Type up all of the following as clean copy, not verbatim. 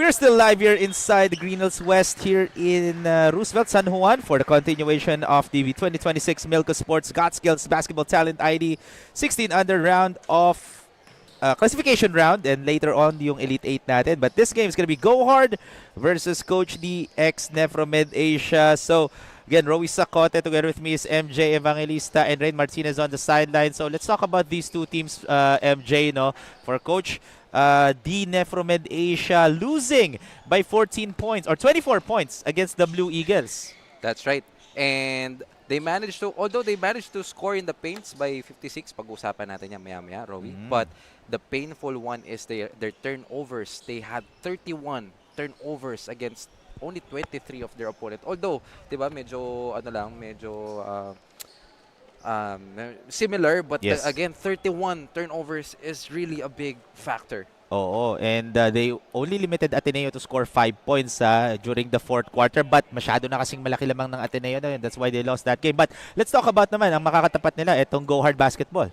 We're still live here inside the Green Hills West here in Roosevelt, San Juan for the continuation of the 2026 Milko Sports Got Skills Basketball Talent ID 16 under round of classification round, and later on yung Elite 8 natin. But this game is going to be Go Hard versus Coach D ex NEPHROMED Asia. So again, Rowie Sacote together with me is MJ Evangelista and Rain Martinez on the sideline. So let's talk about these two teams, MJ, no? For Coach D NEPHROMED Asia losing by 14 points or 24 points against the Blue Eagles. That's right. And they managed to, although they managed to score in the paints by 56, pag-usapan natin yan maya-maya, Rowie. But the painful one is their turnovers. They had 31 turnovers against only 23 of their opponent. Although, di ba, medyo, similar, but Yes. again, 31 turnovers is really a big factor. Oo, and they only limited Ateneo to score 5 points during the fourth quarter, but masyado na kasing malaki lamang ng Ateneo na yun. That's why they lost that game. But let's talk about naman ang makakatapat nila, itong Go Hard Basketball.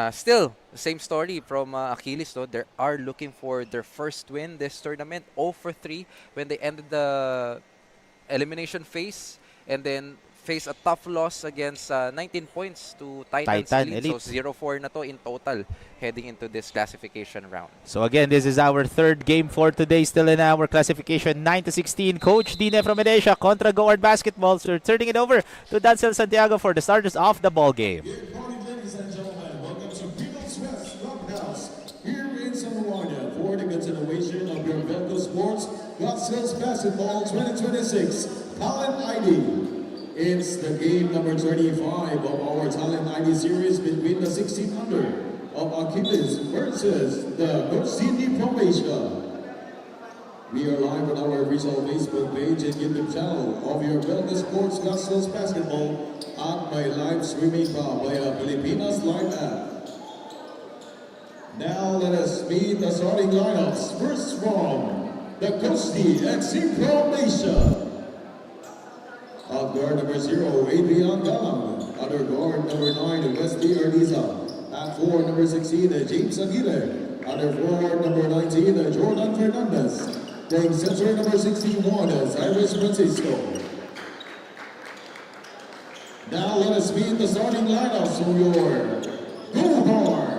Still, same story from Achilles. No? They are looking for their first win this tournament, 0 for 3 when they ended the elimination phase, and then face a tough loss against 19 points to Titans Elite. So 0-4 na to in total heading into this classification round. So again, this is our third game for today, still in our classification 9-16. Coach D NEPHROMED Asia contra Go Hard Basketball. So turning it over to Dancel Santiago for the starters of the ball game. Good morning, ladies and gentlemen. Welcome to People's West Clubhouse here in San Juan for the continuation of your Milko Sports Got Skills Basketball 2026 Talent ID. It's the game number 35 of our Talent ID series between the 16 under of Achilles versus the NEPHROMED Asia. We are live on our official Facebook page and YouTube channel of your Milko Sports Got Skills Basketball at my live streaming via Pilipinas Live app. Now let us meet the starting lineups. First from the Coach D ex NEPHROMED Asia. At guard number 0, Adrian Galang. Other guard number 9, Wesley Ardiza. At 4, number 16, James Aguirre. Other forward number 19, Jordan Fernandez. Playing center number 61, Cyrus Francisco. Now let us meet the starting lineups for your Go Hard.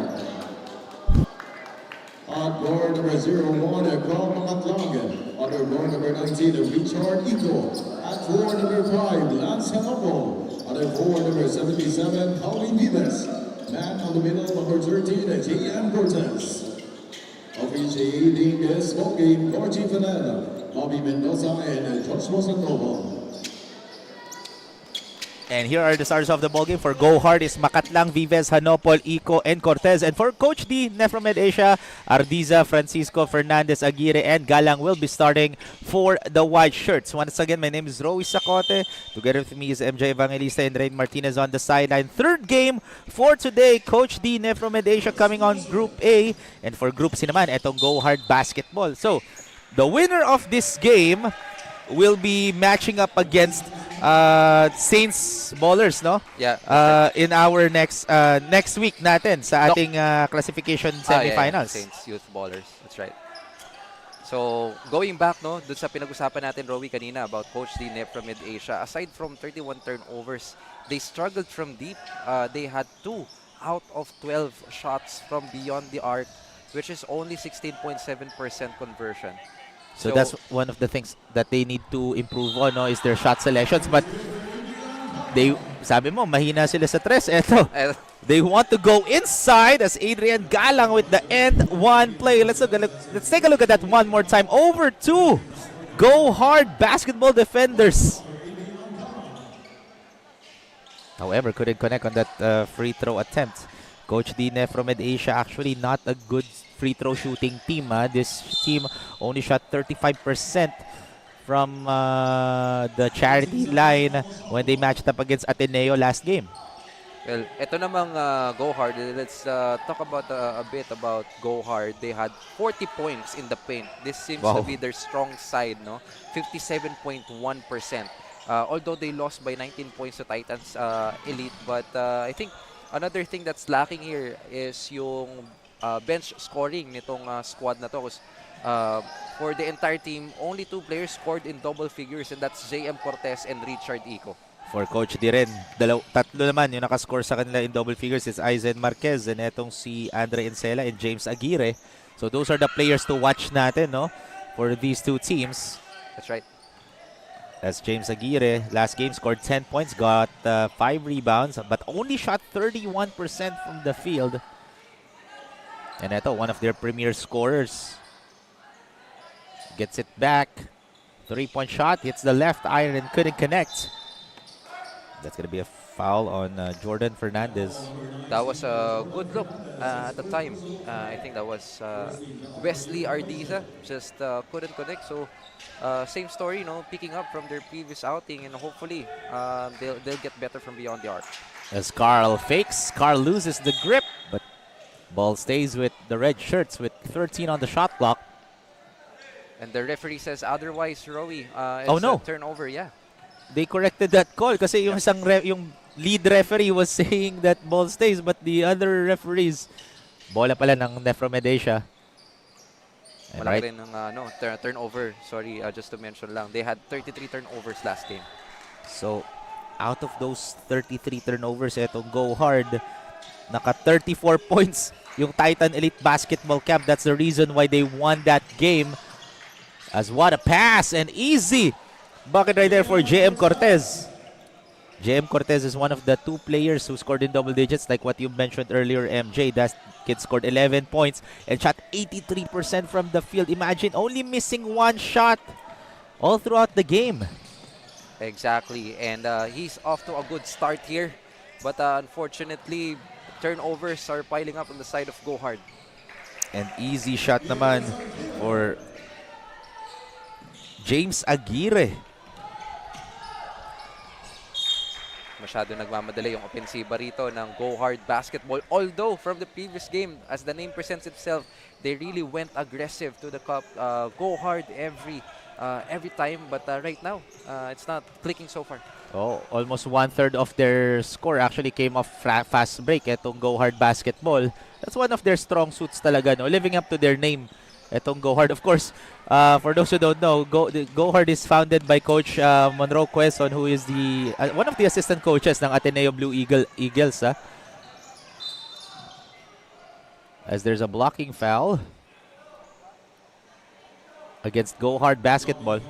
At guard number 01, Carl Mamatlang. Other guard number 19, Richard Ito. At 4, number 5, Lance Hanopo. Other 4, number 77, Pauline Vives. Man on the middle, number 13, J.M. Cortez. Officiating this ball game, Gorgie Fernanda, Bobby Mendoza, and Joshua Sandoval. And here are the stars of the ballgame. For Go Hard is Makatlang, Vives, Hanopol, Ico, and Cortez. And for Coach D NEPHROMED Asia, Ardiza, Francisco, Fernandez, Aguirre, and Galang will be starting for the white shirts. Once again, my name is Rowie Sacote. Together with me is MJ Evangelista and Rain Martinez on the sideline. Third game for today, Coach D NEPHROMED Asia coming on Group A. And for Group C naman, etong Go Hard Basketball. So, the winner of this game will be matching up against Saints Ballers, no? Yeah. In our next week natin sa ating classification semifinals. Saints Youth Ballers. That's right. So, going back, no, dun sa pinag-usapan natin, Rowie, kanina about Coach D NEPHROMED Asia, aside from 31 turnovers, they struggled from deep. They had 2 out of 12 shots from beyond the arc, which is only 16.7% conversion. So that's one of the things that they need to improve on, no, is their shot selections. But they, sabi mo, mahina sila sa tres. Eto, they want to go inside as Adrian Galang with the end one play. Let's take a look at that one more time. Over to Go Hard Basketball defenders. However, couldn't connect on that free throw attempt. Coach D NEPHROMED Asia actually not a good free throw shooting team. This team only shot 35% from the charity line when they matched up against Ateneo last game. Well, ito namang Go Hard. Let's talk about a bit about Go Hard. They had 40 points in the paint. This seems to be their strong side, no? 57.1%. Although they lost by 19 points to Titans Elite, but I think another thing that's lacking here is yung bench scoring nitong squad na to. Uh, for the entire team, only 2 players scored in double figures, and that's JM Cortez and Richard Ico. For Coach Diren, tatlo naman yung nakascore sa kanila in double figures is Aizen Marquez and etong si Andre Encela and James Aguirre. So those are the players to watch natin, no? For these two teams. That's right. As James Aguirre, last game scored 10 points, got 5 rebounds, but only shot 31% from the field. And ito, one of their premier scorers. Gets it back. 3-point shot, hits the left iron and couldn't connect. That's going to be a foul on Jordan Fernandez. That was a good look at the time. I think that was Wesley Ardiza, just couldn't connect. So same story, picking up from their previous outing, and hopefully they'll get better from beyond the arc. As Carl fakes, Carl loses the grip, but ball stays with the red shirts with 13 on the shot clock. And the referee says otherwise, Rowie. It's Oh, no. a turnover, yeah. They corrected that call kasi yung yung lead referee was saying that ball stays, but the other referees, bola pala ng NEPHROMED Asia. And Malaki rin ng turnover. Sorry, just to mention lang. They had 33 turnovers last game. So, out of those 33 turnovers, etong Go Hard, naka 34 points yung Titan Elite Basketball Camp. That's the reason why they won that game. As what a pass and easy bucket right there for JM Cortez. JM Cortez is one of the 2 players who scored in double digits, like what you mentioned earlier, MJ. That kid scored 11 points and shot 83% from the field. Imagine only missing 1 shot all throughout the game. Exactly, and he's off to a good start here. But unfortunately, turnovers are piling up on the side of Go Hard. An easy shot naman for James Aguirre. Masyado nagmamadali yung ofensiba rito ng Go Hard Basketball. Although, from the previous game, as the name presents itself, they really went aggressive to the cup. Go hard every time, but right now, it's not clicking so far. Oh, almost 1/3 of their score actually came off fast break. Etong Go Hard Basketball. That's one of their strong suits talaga, no? Living up to their name. Etong Go Hard. Of course, for those who don't know, Go Hard is founded by Coach Monroe Quezon, who is the one of the assistant coaches ng Ateneo Blue Eagles. As there's a blocking foul against Go Hard Basketball.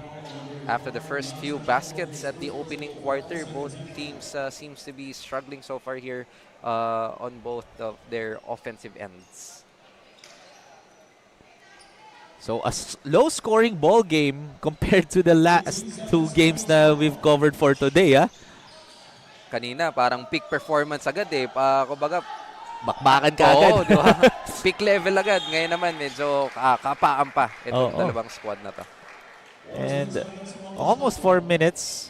After the first few baskets at the opening quarter, both teams seems to be struggling so far here on both of their offensive ends. So a low-scoring ball game compared to the last 2 games na we've covered for today. Kanina, parang peak performance agad eh. Kumbaga, Bakbakan ka agad. di ba? Peak level agad. Ngayon naman, medyo kapaan pa itong dalawang squad na to. And almost 4 minutes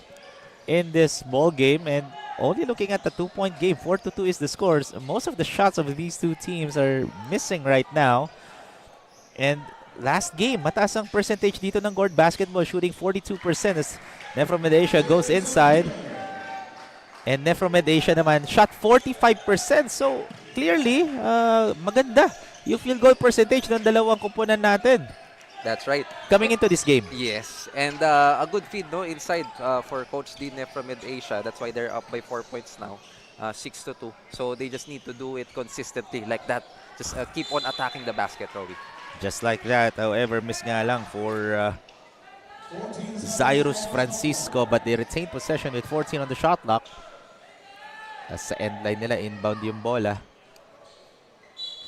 in this ball game, and only looking at the 2-point game, 4-2 is the scores. Most of the shots of these 2 teams are missing right now. And last game, mataas ang percentage dito ng Gold Basketball, shooting 42% as NEPHROMED Asia goes inside. And NEPHROMED Asia naman shot 45%. So clearly, maganda yung field goal percentage ng dalawang kumpunan natin. That's right. Coming into this game. Yes, and a good feed inside for Coach D NEPHROMED Asia. That's why they're up by 4 points now, 6-2. So they just need to do it consistently like that. Just keep on attacking the basket, Robbie. Just like that. However, miss nga lang for Zairus Francisco, but they retain possession with 14 on the shot clock. Sa end line nila, inbound yung bola.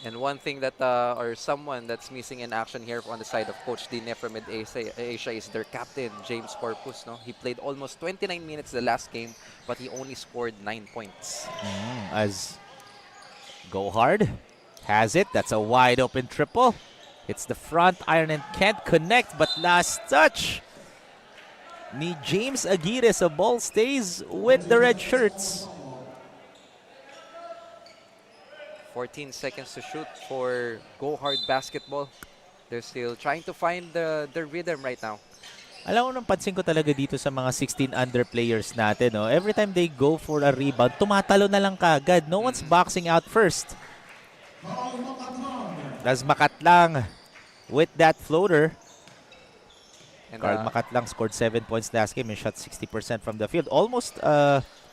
And one thing that, or someone that's missing in action here on the side of Coach D NEPHROMED Asia is their captain, James Corpus. No? He played almost 29 minutes the last game, but he only scored 9 points. As Go Hard has it. That's a wide open triple. It's the front iron and can't connect, but last touch ni James Aguirre. So ball stays with the red shirts. 14 seconds to shoot for Go Hard Basketball. They're still trying to find the rhythm right now. Alam mo, nang pansin ko talaga dito sa mga 16 under players natin, no? Every time they go for a rebound, tumatalo na lang kagad. No one's boxing out first. As Makatlang with that floater. And Carl Makatlang scored 7 points last game and shot 60% from the field. Almost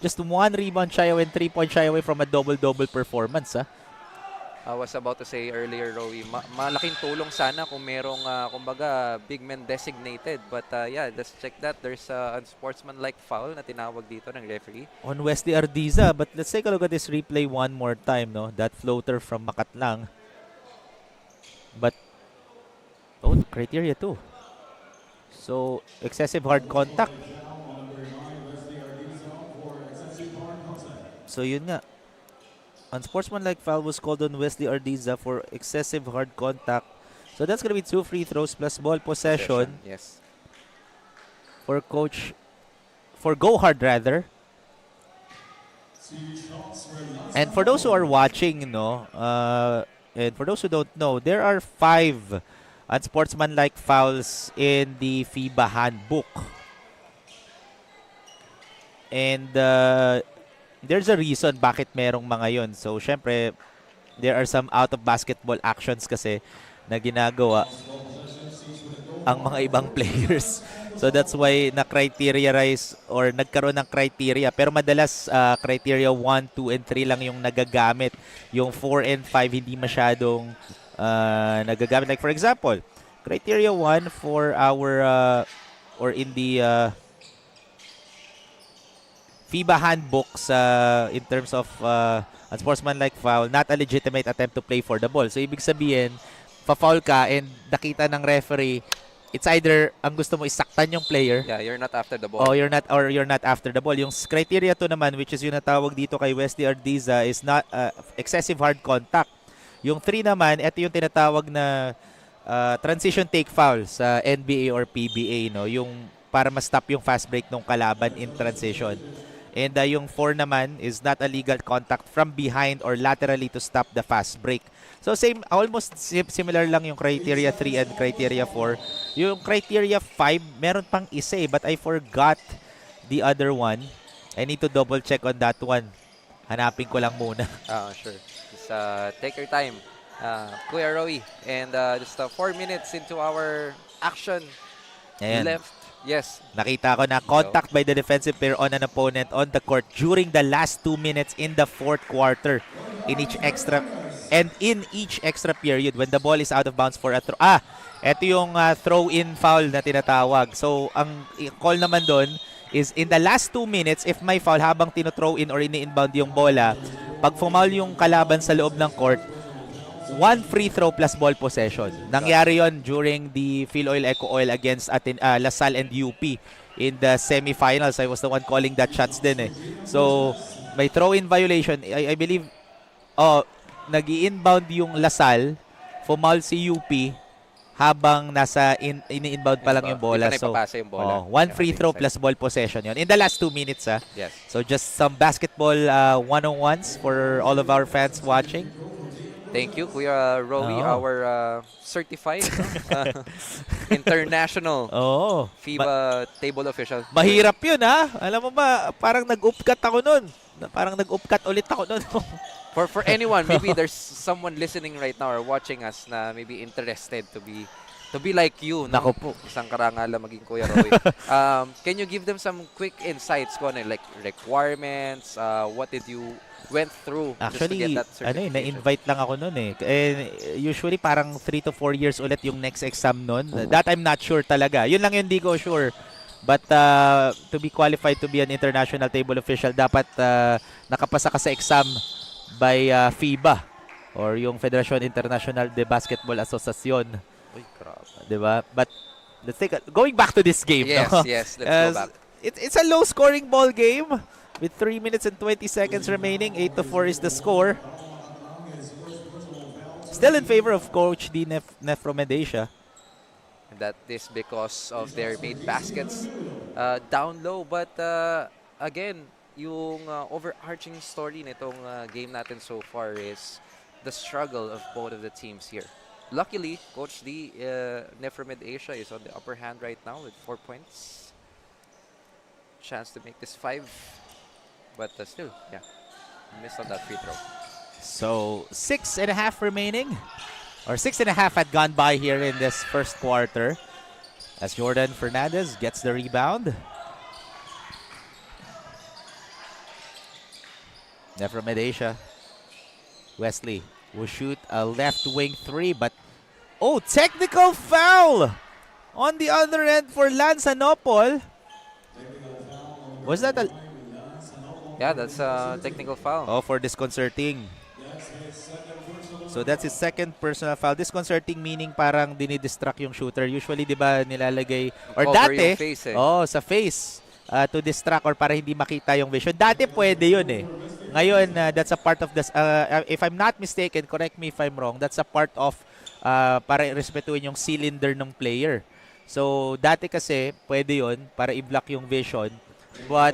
just 1 rebound shy away and 3-point shy away from a double-double performance. I was about to say earlier, Rowie, malaking tulong sana kung merong, kumbaga, big men designated. But yeah, let's check that. There's a unsportsmanlike foul na tinawag dito ng referee. On Wesley Ardiza. But let's take a look at this replay one more time. No, that floater from Makatlang. But, oh, criteria too. So, excessive hard contact. So, yun nga. Unsportsmanlike foul was called on Wesley Ardiza for excessive hard contact. So, that's going to be 2 free throws plus ball possession. Yes. For Coach, for Go Hard rather. And for those who are watching, and for those who don't know, there are 5 unsportsmanlike fouls in the FIBA handbook. And there's a reason bakit merong mga yon. So, syempre, there are some out-of-basketball actions kasi na ginagawa ang mga ibang players. So, that's why na-criteriarize or nagkaroon ng criteria. Pero madalas, criteria 1, 2, and 3 lang yung nagagamit. Yung 4 and 5 hindi masyadong nagagamit. Like for example, criteria 1 for our or in the FIBA handbooks in terms of unsportsmanlike foul, not a legitimate attempt to play for the ball. So ibig sabihin, fa-foul ka and nakita ng referee, it's either ang gusto mo isaktan yung player. Yeah, you're not after the ball. Or you're not after the ball. Yung criteria 2 naman, which is yung natawag dito kay Wesley Ardiza, is not excessive hard contact. Yung 3 naman, ito yung tinatawag na transition take foul sa NBA or PBA, no? Yung para ma-stop yung fast break ng kalaban in transition. And yung 4 naman is not a legal contact from behind or laterally to stop the fast break. So same, almost similar lang yung criteria 3 and criteria 4. Yung criteria 5, meron pang isa but I forgot the other one. I need to double check on that one. Hanapin ko lang muna. Sure. Just take your time, Kuya Rowie. And just 4 minutes into our action. Ayan. Left. Yes. Nakita ko na contact by the defensive player on an opponent on the court during the last 2 minutes in the 4th quarter in each extra period when the ball is out of bounds for a throw. Ito yung throw-in foul na tinatawag. So, ang call naman doon is in the last 2 minutes, if may foul habang tino-throw in or ini-inbound yung bola, pag fumaul yung kalaban sa loob ng court, 1 free throw plus ball possession. Nangyari yon during the Phil Oil Eco Oil against LaSalle and UP in the semifinals. I was the one calling that shots din eh. So, may throw-in violation. I believe, nag-i-inbound yung LaSalle, fumaul si UP, habang nasa ini-inbound pa lang yung bola. So, yung bola. 1 free throw plus ball possession yon in the last 2 minutes. Yes. So, just some basketball 101s for all of our fans watching. Thank you, Kuya Rowie, our certified international FIBA table official. Mahirap yun, Alam mo ba, parang nag-upcut ako nun. Parang nag-upcut ulit ako nun. For anyone, maybe there's someone listening right now or watching us na maybe interested to be like you. Nako po. Isang karangalan maging Kuya Rowie. Can you give them some quick insights ko like requirements, what did you went through actually, just to get that certification? Na-invite lang ako nun eh. Usually parang 3 to 4 years ulit yung next exam nun. That I'm not sure talaga. Yun lang yung di ko sure. But to be qualified to be an international table official, dapat nakapasa ka sa exam by FIBA or yung Federation International de Basketball Association. Uy, grabe. Diba? But let's going back to this game. Yes, no? yes, let's go back. It's a low-scoring ball game. With 3 minutes and 20 seconds remaining, 8-4 is the score. Still in favor of Coach D. NEPHROMED Asia. And that is because of their made baskets down low. But again, yung overarching story nitong game natin so far is the struggle of both of the teams here. Luckily, Coach D. NEPHROMED Asia is on the upper hand right now with 4 points. Chance to make this 5. But still, yeah, missed on that free throw. So, 6.5 remaining. or 6.5 had gone by here in this first quarter. As Jordan Fernandez gets the rebound. NEPHROMED Asia. Wesley will shoot a left wing three, but oh, technical foul on the other end for Lance Anopol. Was that a... Yeah, that's a technical foul. Oh, for disconcerting. So that's his second personal foul. Disconcerting meaning parang dinidistract yung shooter. Usually, di ba, nilalagay... Or Cover dati, yung face, eh. oh, sa face to distract or para hindi makita yung vision. Dati pwede yun eh. Ngayon, that's a part of this... if I'm not mistaken, correct me if I'm wrong, that's a part of para respetuhin yung cylinder ng player. So, dati kasi, pwede yun para i-block yung vision. But,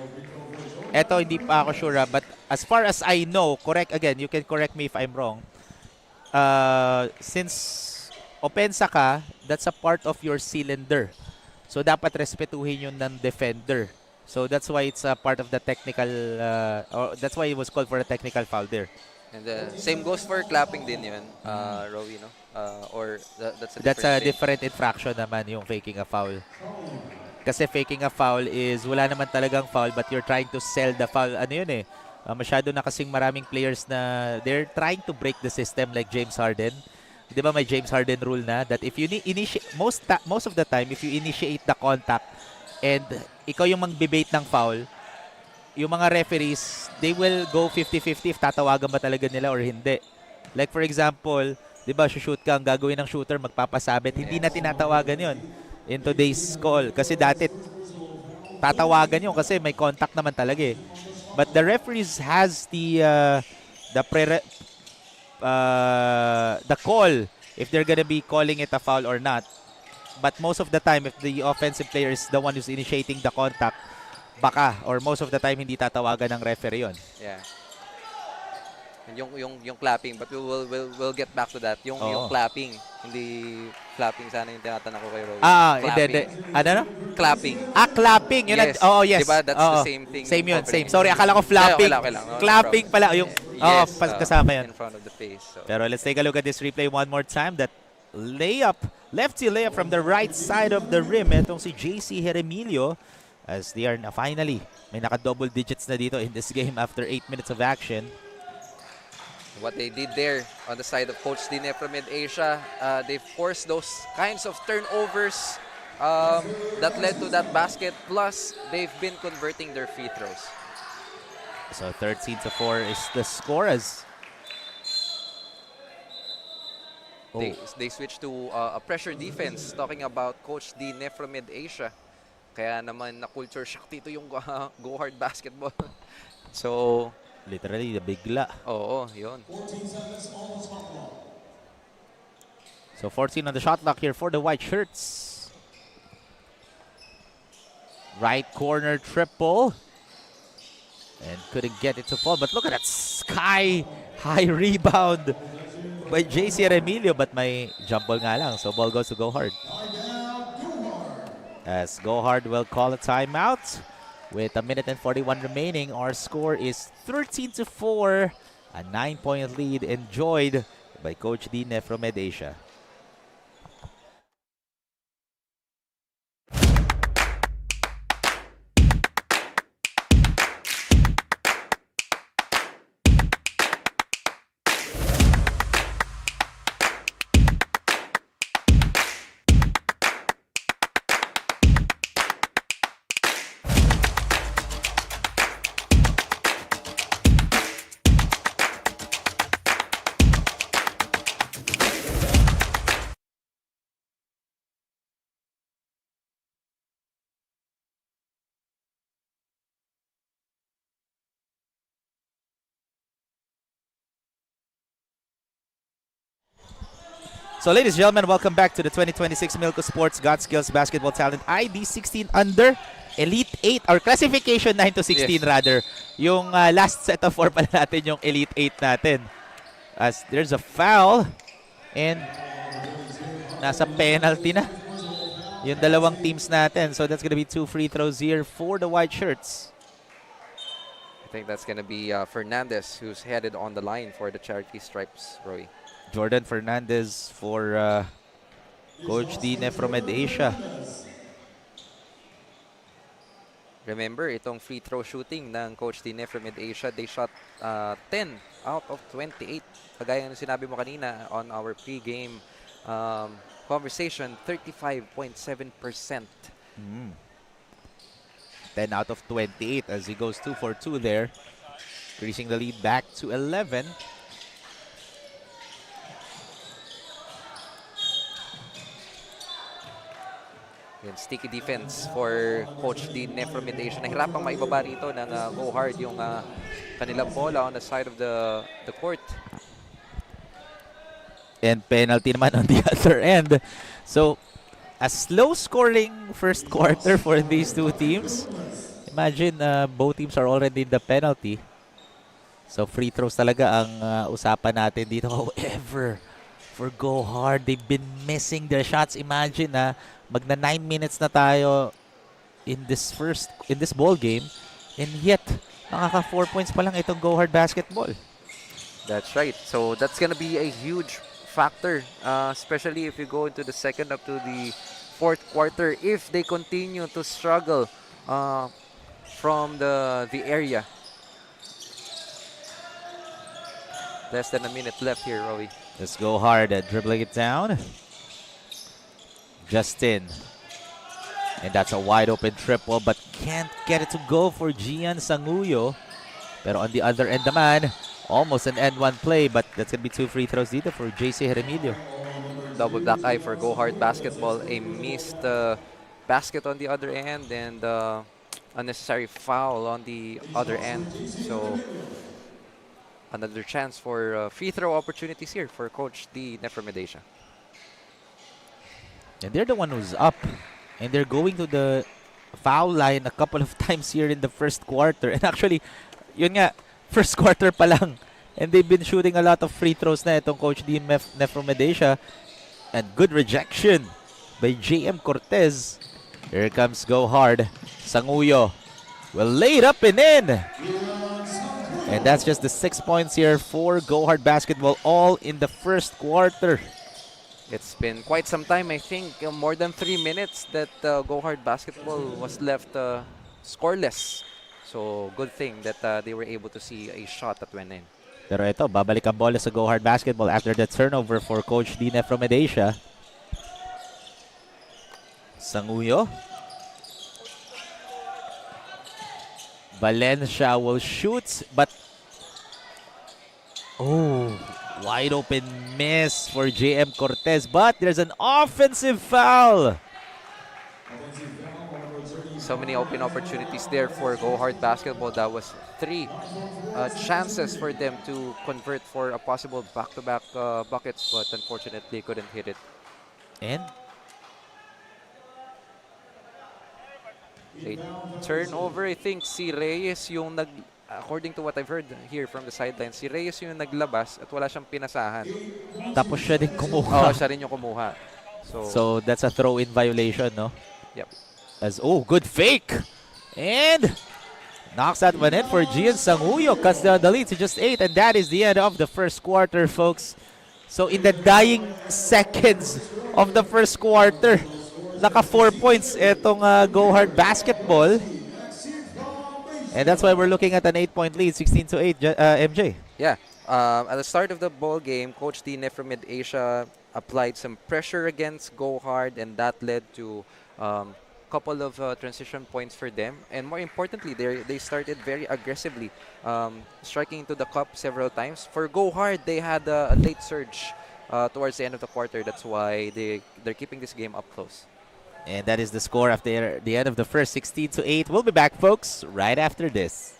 eto, hindi pa ako sure. But as far as I know, correct, again, you can correct me if I'm wrong. Since opensa ka, that's a part of your cylinder. So, dapat respetuhin yun ng defender. So, that's why it's a part of the technical, or that's why it was called for a technical foul there. And same goes for clapping din yun, Rowie, no? Or that's A thing. different infraction naman yung faking a foul. Kasi faking a foul is wala naman talagang foul but you're trying to sell the foul. Ano yun eh? Masyado na kasing maraming players na they're trying to break the system like James Harden. Di ba may James Harden rule na that if you initiate, most of the time, if you initiate the contact and ikaw yung mangbibait ng foul, yung mga referees, they will go 50-50 if tatawagan ba talaga nila or hindi. Like for example, di ba, shoot ka, ang gagawin ng shooter, magpapasabit. Hindi na tinatawagan yon in today's call. Kasi dati, tatawagan yun kasi may contact naman talaga eh. But the referees has the call if they're gonna be calling it a foul or not. But most of the time, if the offensive player is the one who's initiating the contact, baka, or most of the time, hindi tatawagan ng referee yun. Yeah. And yung clapping, but we'll get back to that. Yung clapping, hindi clapping sana yung tinatanong ko kay Rowie. Hindi. Ano no? Clapping. Clapping. Yun Yes. Yes. Diba, that's the same thing. Same yun, same. Sorry, akala ko flapping. Okay lang. No, Clapping pala. Yung, yes, kasama yun. in front of the face. So. Pero let's take a look at this replay one more time. That layup, lefty layup from the right side of the rim. Itong si JC Heremilio as they are na finally, may naka-double digits na dito in this game after 8 minutes of action. What they did there on the side of Coach D NEPHROMED Asia, they forced those kinds of turnovers that led to that basket. Plus, they've been converting their free throws. So 13-4 is the score as they switched to a pressure defense. Talking about Coach D NEPHROMED Asia, kaya naman na culture shock dito yung go hard basketball. So literally the bigla. Oo, yun. So 14 on the shot clock here for the white shirts. Right corner triple. And couldn't get it to fall. But look at that sky high rebound by JC Remilio. But may jump ball nga lang. So ball goes to Go Hard. As Go Hard will call a timeout. With 1 minute and 41 remaining, our score is 13-4. A 9-point lead enjoyed by Coach D NEPHROMED Asia. So ladies and gentlemen, welcome back to the 2026 Milko Sports God Skills Basketball Talent ID 16 under Elite 8 or classification 9 to 16 rather. Yung last set of 4 pala natin yung Elite 8 natin. As there's a foul and nasa penalty na yung dalawang teams natin. So that's gonna be 2 free throws here for the white shirts. think that's going to be Fernandez, who's headed on the line for the charity stripes, Roy. Jordan Fernandez for Coach D. NEPHROMED Asia. Remember, itong free throw shooting ng Coach Dine from Mid-Asia, they shot 10 out of 28. Kagaya ng sinabi mo kanina on our pre-game conversation, 35.7%. 10 out of 28 as he goes 2 for 2 there. Increasing the lead back to 11. Yung sticky defense for Coach Dine from Mid-Asia. Nahirapang maibaba rito ng go hard yung kanilang bola on the side of the court. And penalty naman on the other end. So, a slow scoring first quarter for these two teams. Imagine both teams are already in the penalty. So, free throws talaga ang usapan natin dito. However, for go hard, they've been missing their shots. Imagine magna 9 minutes na tayo in this ball game, and yet nakaka 4 points pa lang itong go hard basketball. That's right. So that's gonna be a huge factor, especially if you go into the second up to the fourth quarter. If they continue to struggle from the area. Less than a minute left here, Rowie. Let's go hard at dribbling it down. Justin. And that's a wide open triple but can't get it to go for Gian Sanguyo. Pero on the other end naman, almost an end-one play but that's going to be 2 free throws dito for JC Heremilio. Double black eye for go hard basketball. A missed basket on the other end and unnecessary foul on the other end. So another chance for free throw opportunities here for Coach D. NEPHROMED Asia. And they're the one who's up. And they're going to the foul line a couple of times here in the first quarter. And actually, yun nga, first quarter pa lang. And they've been shooting a lot of free throws na itong Coach D. NEPHROMED Asia. And good rejection by JM Cortez. Here comes go hard. Sanguyo will lay it up and in. And that's just the 6 points here for go hard basketball, all in the first quarter. It's been quite some time, I think, more than 3 minutes that go hard basketball was left scoreless. So good thing that they were able to see a shot that went in. Pero ito, babalik ang bola sa go hard basketball after the turnover for Coach D. NEPHROMED Asia. Sanguyo. Valencia will shoot, but wide open miss for JM Cortez, but there's an offensive foul. So many open opportunities there for go hard basketball. That was 3 chances for them to convert for a possible back-to-back buckets, but unfortunately couldn't hit it. And A turnover, I think si Reyes yung according to what I've heard here from the sidelines, si Reyes yung naglabas at wala siyang pinasahan. tapos siya din Oo, kumuha. siya rin yung kumuha. So that's a throw-in violation, no? Yep. As good fake. And knocks that one in for Gian Sanguyo. Cuts down the lead to just 8. And that is the end of the first quarter, folks. So in the dying seconds of the first quarter, naka 4 points itong go hard basketball. And that's why we're looking at an 8-point lead, 16-8, MJ. Yeah. At the start of the ball game, Coach D. NEPHROMED Asia applied some pressure against Go Hard, and that led to a couple of transition points for them. And more importantly, they started very aggressively, striking into the cup several times. For Go Hard, they had a late surge towards the end of the quarter. That's why they're keeping this game up close. And that is the score after the end of the first, 16-8. We'll be back, folks, right after this.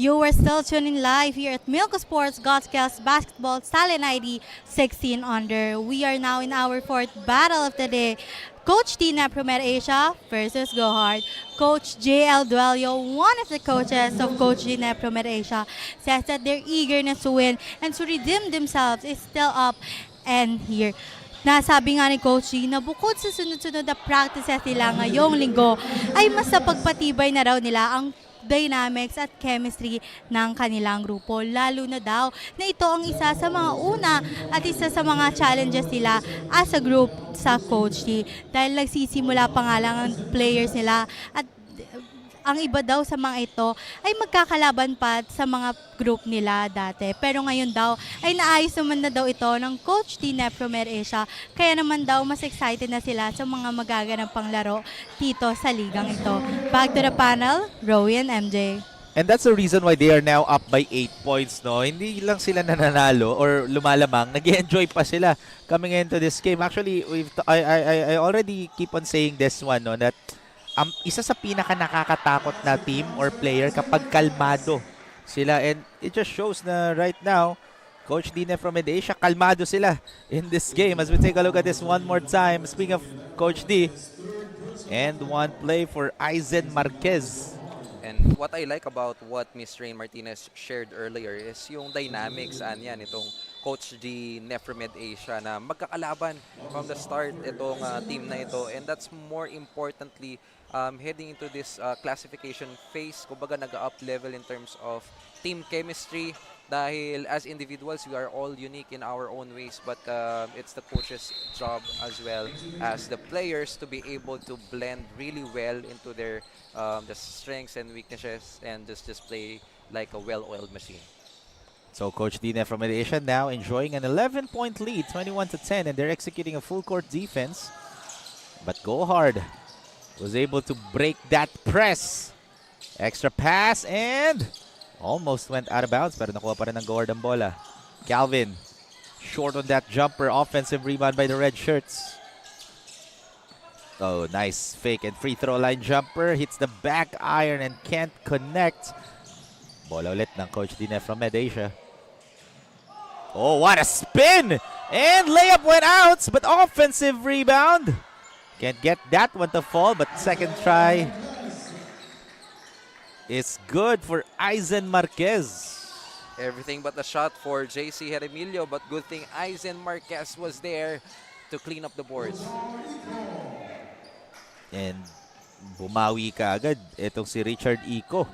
You are still tuning live here at Milko Sports Godscales Basketball Talent ID 16 Under. We are now in our fourth battle of the day. Coach D NEPHROMED Asia versus Go Hard. Coach JL Duelio, one of the coaches of Coach D NEPHROMED Asia, says that their eagerness to win and to redeem themselves is still up and here. Nasabi nga ni Coach G na bukod sa sunod-sunod na practices nila ngayong linggo, ay mas napagpatibay na raw nila ang dynamics at chemistry ng kanilang grupo. Lalo na daw na ito ang isa sa mga una at isa sa mga challenges nila as a group sa Coach G. Dahil nagsisimula pa nga lang ang players nila at ang iba daw sa mga ito ay magkakalaban pa sa mga group nila dati. Pero ngayon daw ay naayos naman na daw ito ng Coach D NEPHROMED Asia. Kaya naman daw mas excited na sila sa mga magaganang panglaro dito sa ligang ito. Back to the panel, Rowie and MJ. And that's the reason why they are now up by 8 points, no? Hindi lang sila nananalo or lumalamang, nag-enjoy pa sila coming into this game. Actually, I already keep on saying this one, no, that isa sa pinaka nakakatakot na team or player kapag kalmado sila, and it just shows na right now Coach D NEPHROMED Asia kalmado sila in this game. As we take a look at this one more time, speaking of Coach D, and one play for Aizen Marquez. And what I like about what Miss Rain Martinez shared earlier is yung dynamics niyan itong Coach D NEPHROMED Asia na magkakalaban from the start itong team na ito, and that's more importantly heading into this classification phase. Kumbaga nag-up level in terms of team chemistry dahil as individuals we are all unique in our own ways, but it's the coach's job as well as the players to be able to blend really well into their the strengths and weaknesses and just play like a well-oiled machine. So Coach D NEPHROMED Asia now enjoying an 11-point lead, 21-10, and they're executing a full court defense. But Go Hard was able to break that press. Extra pass and almost went out of bounds, pero nakuha pa rin ng Go Hard ang bola. Calvin, short on that jumper. Offensive rebound by the red shirts. Oh, nice fake and free throw line jumper. Hits the back iron and can't connect. Bola ulit ng Coach D NEPHROMED Asia. Oh, what a spin! And layup went out, but offensive rebound. Can't get that one to fall, but second try is good for Aizen Marquez. Everything but a shot for JC Heremilio, but good thing Aizen Marquez was there to clean up the boards. And bumawi ka agad itong si Richard Ico.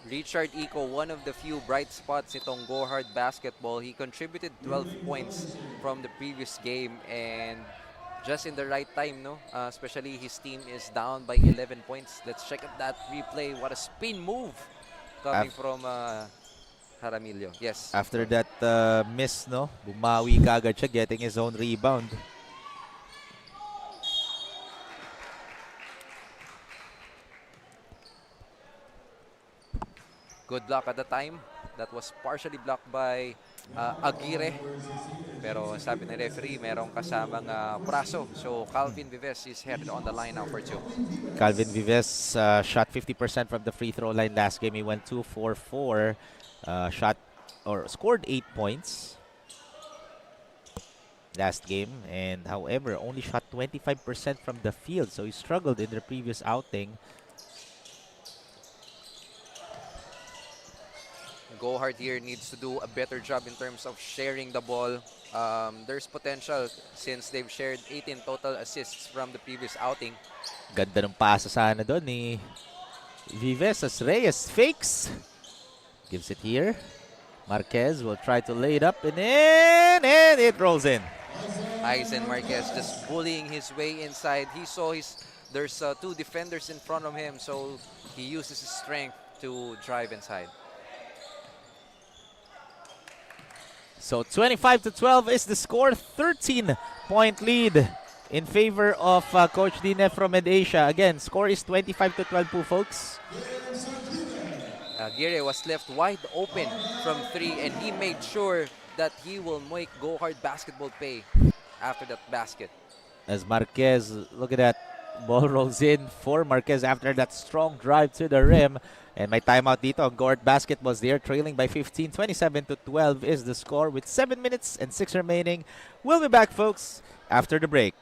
Richard Ico, one of the few bright spots itong Go Hard basketball. He contributed 12 points from the previous game and just in the right time, no? Especially his team is down by 11 points. Let's check out that replay. What a spin move coming from Jaramillo. Yes. After that miss, no? Bumawi ka agad siya, getting his own rebound. Good block at the time. That was partially blocked by Aguirre. Pero sabi ng referee, merong kasamang braso. So Calvin Vives is headed on the line now for two. Calvin Vives shot 50% from the free throw line last game. He went 2-for-4. Shot or scored 8 points last game, and however only shot 25% from the field. So he struggled in the previous outing. Go Hard here needs to do a better job in terms of sharing the ball. There's potential since they've shared 18 total assists from the previous outing. Ganda ng pasa sana doon ni Vives as Reyes fakes. Gives it here. Marquez will try to lay it up and in, and it rolls in. Aizen Marquez just bullying his way inside. He saw there's two defenders in front of him, so he uses his strength to drive inside. So 25-12 is the score. 13-point lead in favor of Coach D NEPHROMED Asia. Again, score is 25-12 po, folks. Aguirre was left wide open from three, and he made sure that he will make Go Hard basketball pay after that basket. As Marquez, look at that, Ball rolls in for Marquez after that strong drive to the rim. And may timeout dito. Guard Basketballs there trailing by 15. 27-12 is the score with 7 minutes and 6 remaining. We'll be back, folks, after the break.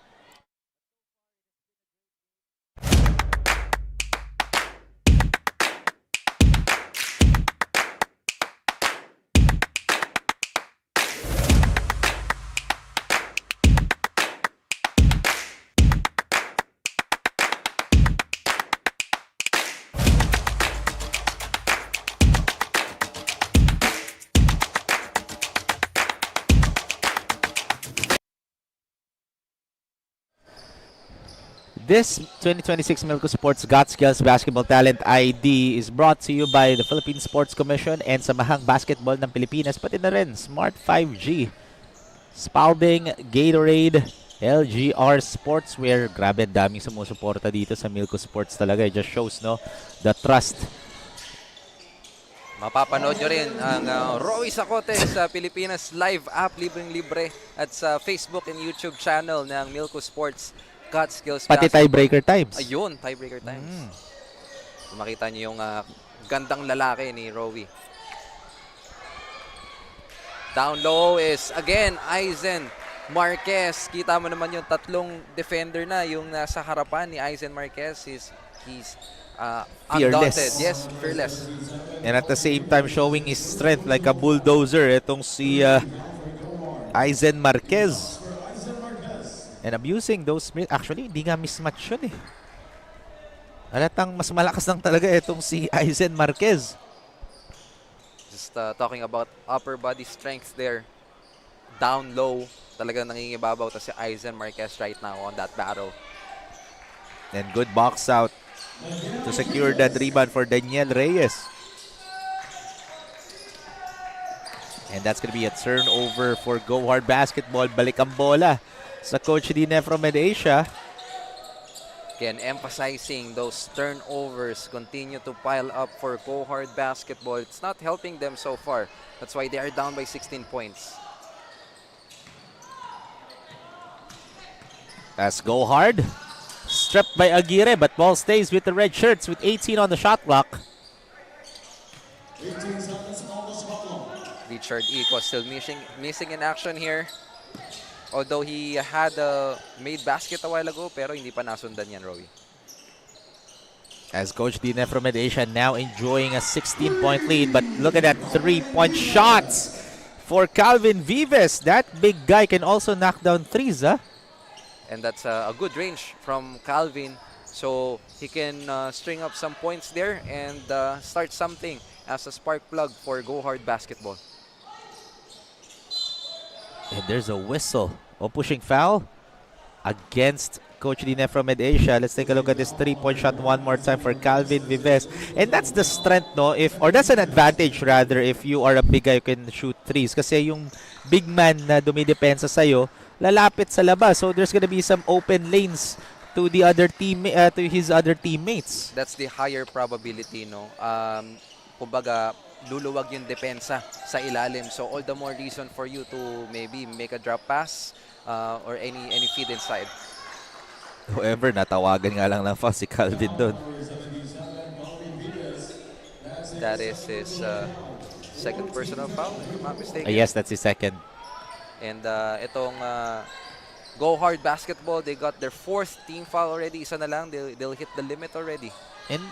This 2026 Milko Sports Got Skills Basketball Talent ID is brought to you by the Philippine Sports Commission and Samahang Basketball ng Pilipinas, pati na rin Smart 5G, Spalding, Gatorade, LGR Sportswear. Grabe, daming sumusuporta dito sa Milko Sports talaga. It just shows, no, the trust. Mapapanood nyo rin ang Roy Sacote sa Pilipinas Live app, libreng-libre, at sa Facebook and YouTube channel ng Milko Sports Got Skills Pati Basketball. tiebreaker times. Ayun, tiebreaker times. Makita nyo yung gandang lalaki ni Rowie. Down low is, again, Aizen Marquez. Kita mo naman yung tatlong defender na yung nasa harapan ni Aizen Marquez. He's undaunted. Yes, fearless. And at the same time showing his strength like a bulldozer. Itong si Aizen Marquez. And abusing those, actually hindi nga mismatch yun eh. Halatang mas malakas lang talaga itong si Aizen Marquez. Just talking about upper body strength there. Down low, talagang nangingibabaw to si Aizen Marquez right now on that battle. And good box out to secure that rebound for Daniel Reyes. And that's going to be a turnover for Go Hard Basketball. Balik ang bola sa coach ni NEPHROMED Asia. Again, emphasizing those turnovers continue to pile up for Go Hard Basketball. It's not helping them so far. That's why they are down by 16 points. As Go Hard, stripped by Aguirre, but ball stays with the red shirts with 18 on the shot clock. 18 seconds on the shot clock. Richard Eco still missing in action here. Although he had made basket a while ago, pero hindi pa nasundan yan, Rowie. As Coach D NEPHROMED Asia now enjoying a 16-point lead, but look at that 3-point shots for Calvin Vives. That big guy can also knock down threes, huh? And that's a good range from Calvin. So he can string up some points there and start something as a spark plug for Go Hard Basketball. And there's a whistle. O pushing foul against Coach D NEPHROMED Asia. Let's take a look at this 3-point shot one more time for Calvin Vives. And that's the strength, no? Or that's an advantage rather if you are a big guy who can shoot threes. Kasi yung big man na dumidepensa sa'yo, lalapit sa labas. So there's gonna be some open lanes to the other team, to his other teammates. That's the higher probability, no? Kumbaga, luluwag yung depensa sa ilalim. So all the more reason for you to maybe make a drop pass or any feed inside. However, natawagan nga lang ng foul si Calvin doon. That is his second personal foul, if I'm not mistaken. Yes, that's his second. And itong Go Hard Basketball, they got their fourth team foul already. Isa na lang, they'll hit the limit already. And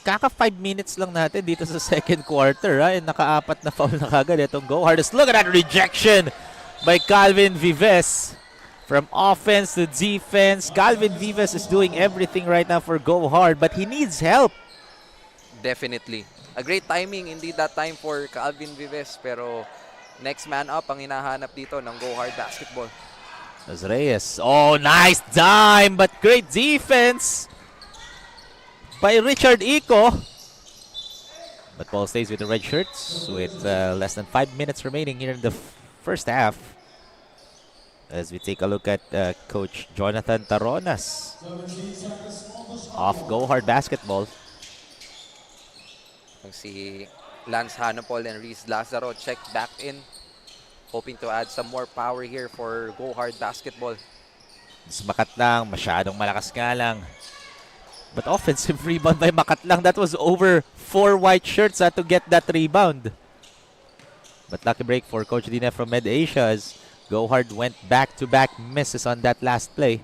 kaka 5 minutes lang natin dito sa second quarter, ha? And naka-4 na foul na kagad itong Go Hard. Look at that rejection by Calvin Vives. From offense to defense, Calvin Vives is doing everything right now for Go Hard, but he needs help. Definitely. A great timing indeed that time for Calvin Vives, pero next man up ang hinahanap dito ng Go Hard Basketball. As Reyes. Oh, nice dime, but great defense by Richard Eco. But ball stays with the red shirts with less than 5 minutes remaining here in the first half. As we take a look at Coach Jonathan Taronas of Go Hard Basketball. Si Lance Hanapol and Reese Lazaro check back in, hoping to add some more power here for Go Hard Basketball. Mas makat lang, masyadong malakas nga lang. But offensive rebound by Makatlang. That was over 4 white shirts to get that rebound. But lucky break for Coach Dina from Med Asia as Go Hard went back-to-back misses on that last play.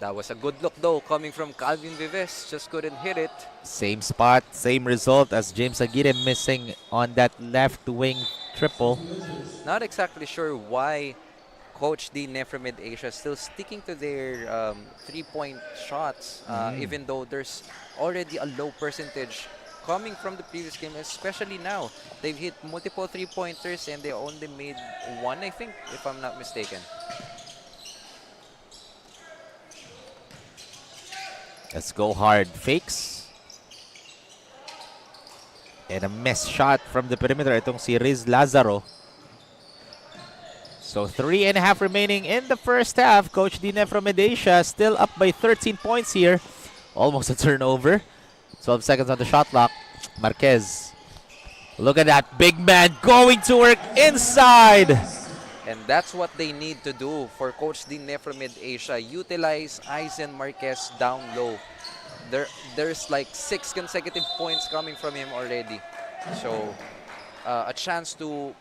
That was a good look though, coming from Calvin Vives. Just couldn't hit it. Same spot, same result as James Aguirre missing on that left wing triple. Not exactly sure why Coach D NEPHROMED Asia still sticking to their 3-point shots, even though there's already a low percentage coming from the previous game, especially now. They've hit multiple 3-pointers and they only made one, I think, if I'm not mistaken. Let's Go Hard fakes. And a miss shot from the perimeter. Itong si Riz Lazaro. So 3.5 remaining in the first half. Coach Dina from Asia still up by 13 points here. Almost a turnover. 12 seconds on the shot clock. Marquez. Look at that big man going to work inside. And that's what they need to do for Coach D NEPHROMED Asia. Utilize Aizen Marquez down low. There's like 6 consecutive points coming from him already. So a chance to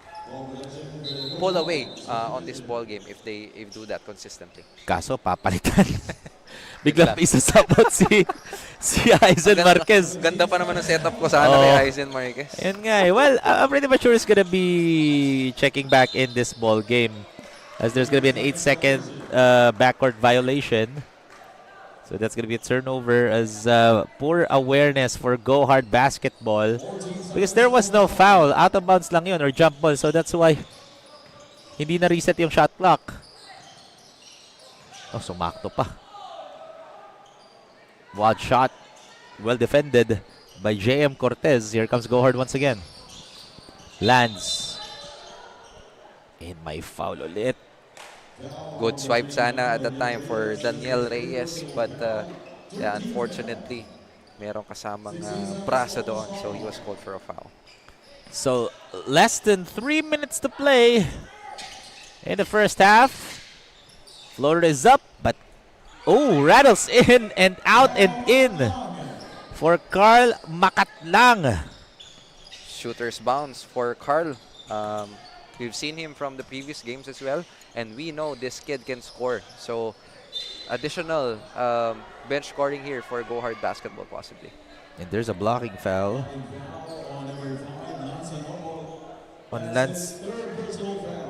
pull away on this ball game if they do that consistently. Kaso papalitan. Biglang isasabot si Aizen Marquez. Ganda pa naman ang setup ko sana kay Aizen Marquez. Yan nga eh. Well, I'm pretty much sure he's gonna be checking back in this ball game as there's gonna be an 8-second backcourt violation. So that's gonna be a turnover as poor awareness for Go Hard basketball because there was no foul. Out of bounds lang yun or jump ball. So that's why hindi na reset yung shot clock. Oh, sumakto pa. Wild shot. Well defended by JM Cortez. Here comes Go Hard once again. Lands. And may foul ulit. Good swipe sana at the time for Daniel Reyes. But yeah, unfortunately, merong kasamang braso doon. So he was called for a foul. So less than 3 minutes to play in the first half. Florida is up, but rattles in and out and in for Carl Makatlang. Shooter's bounce for Carl. We've seen him from the previous games as well, and we know this kid can score. So additional bench scoring here for Go Hard basketball possibly. And there's a blocking foul on Lance.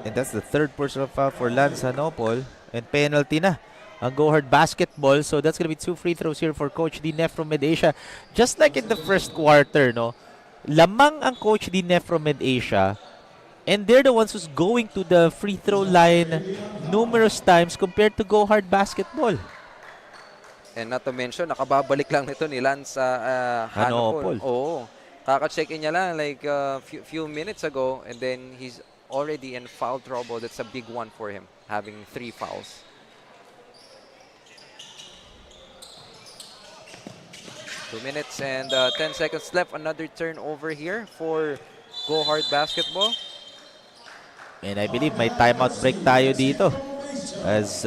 And that's the third personal foul for Lance Hanopol. And penalty na ang Go Hard basketball. So that's going to be 2 free throws here for Coach D NEPHROMED Asia. Just like in the first quarter, no? Lamang ang Coach D NEPHROMED Asia. And they're the ones who's going to the free throw line numerous times compared to Go Hard basketball. And not to mention, nakababalik lang nito ni Lance Hanopol. Oo. Kaka-check in niya lang like few minutes ago and then he's already in foul trouble. That's a big one for him, having 3 fouls. Two minutes and 10 seconds left. Another turnover here for Go Hard basketball. And I believe may timeout break tayo dito as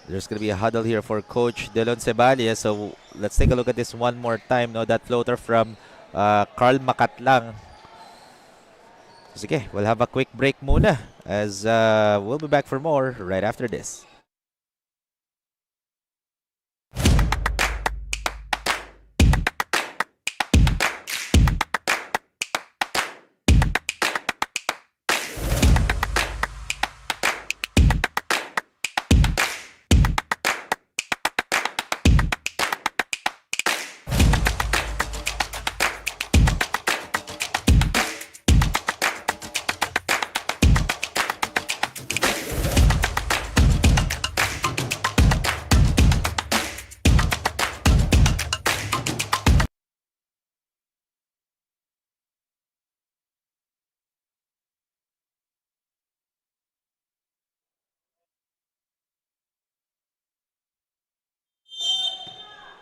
there's going to be a huddle here for Coach Delon Cebalia. So let's take a look at this one more time. No, that floater from Carl Makatlang. Sige, we'll have a quick break muna as we'll be back for more right after this.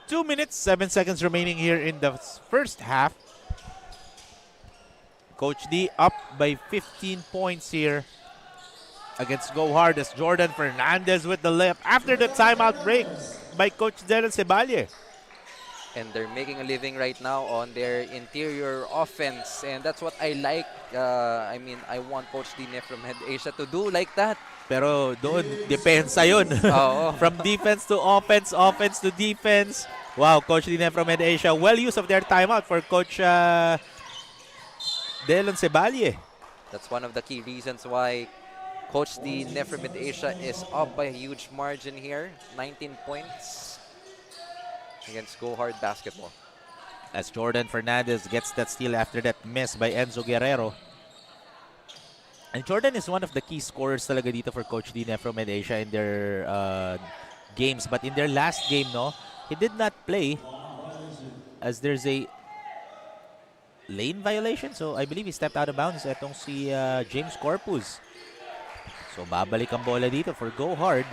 Two minutes, 7 seconds remaining here in the first half. Coach D up by 15 points here against Go Hard as Jordan Fernandez with the layup after the timeout break by Coach Delon Cebalia. and they're making a living right now on their interior offense, and that's what I like. I mean, I want Coach D from Head Asia to do like that. Pero doon, depensa yun. Oo. From defense to offense, offense to defense. Wow, Coach Dine from Asia. Well use of their timeout for Coach Delon Ceballe. That's one of the key reasons why Coach D from Asia is up by a huge margin here. 19 points against Go Hard Basketball. As Jordan Fernandez gets that steal after that miss by Enzo Guerrero. And Jordan is one of the key scorers talaga dito for Coach Dine from Asia in their games. But in their last game, no, he did not play as there's a lane violation. So I believe he stepped out of bounds. Etong si James Corpus. So babalik ang bola dito for Go Hard.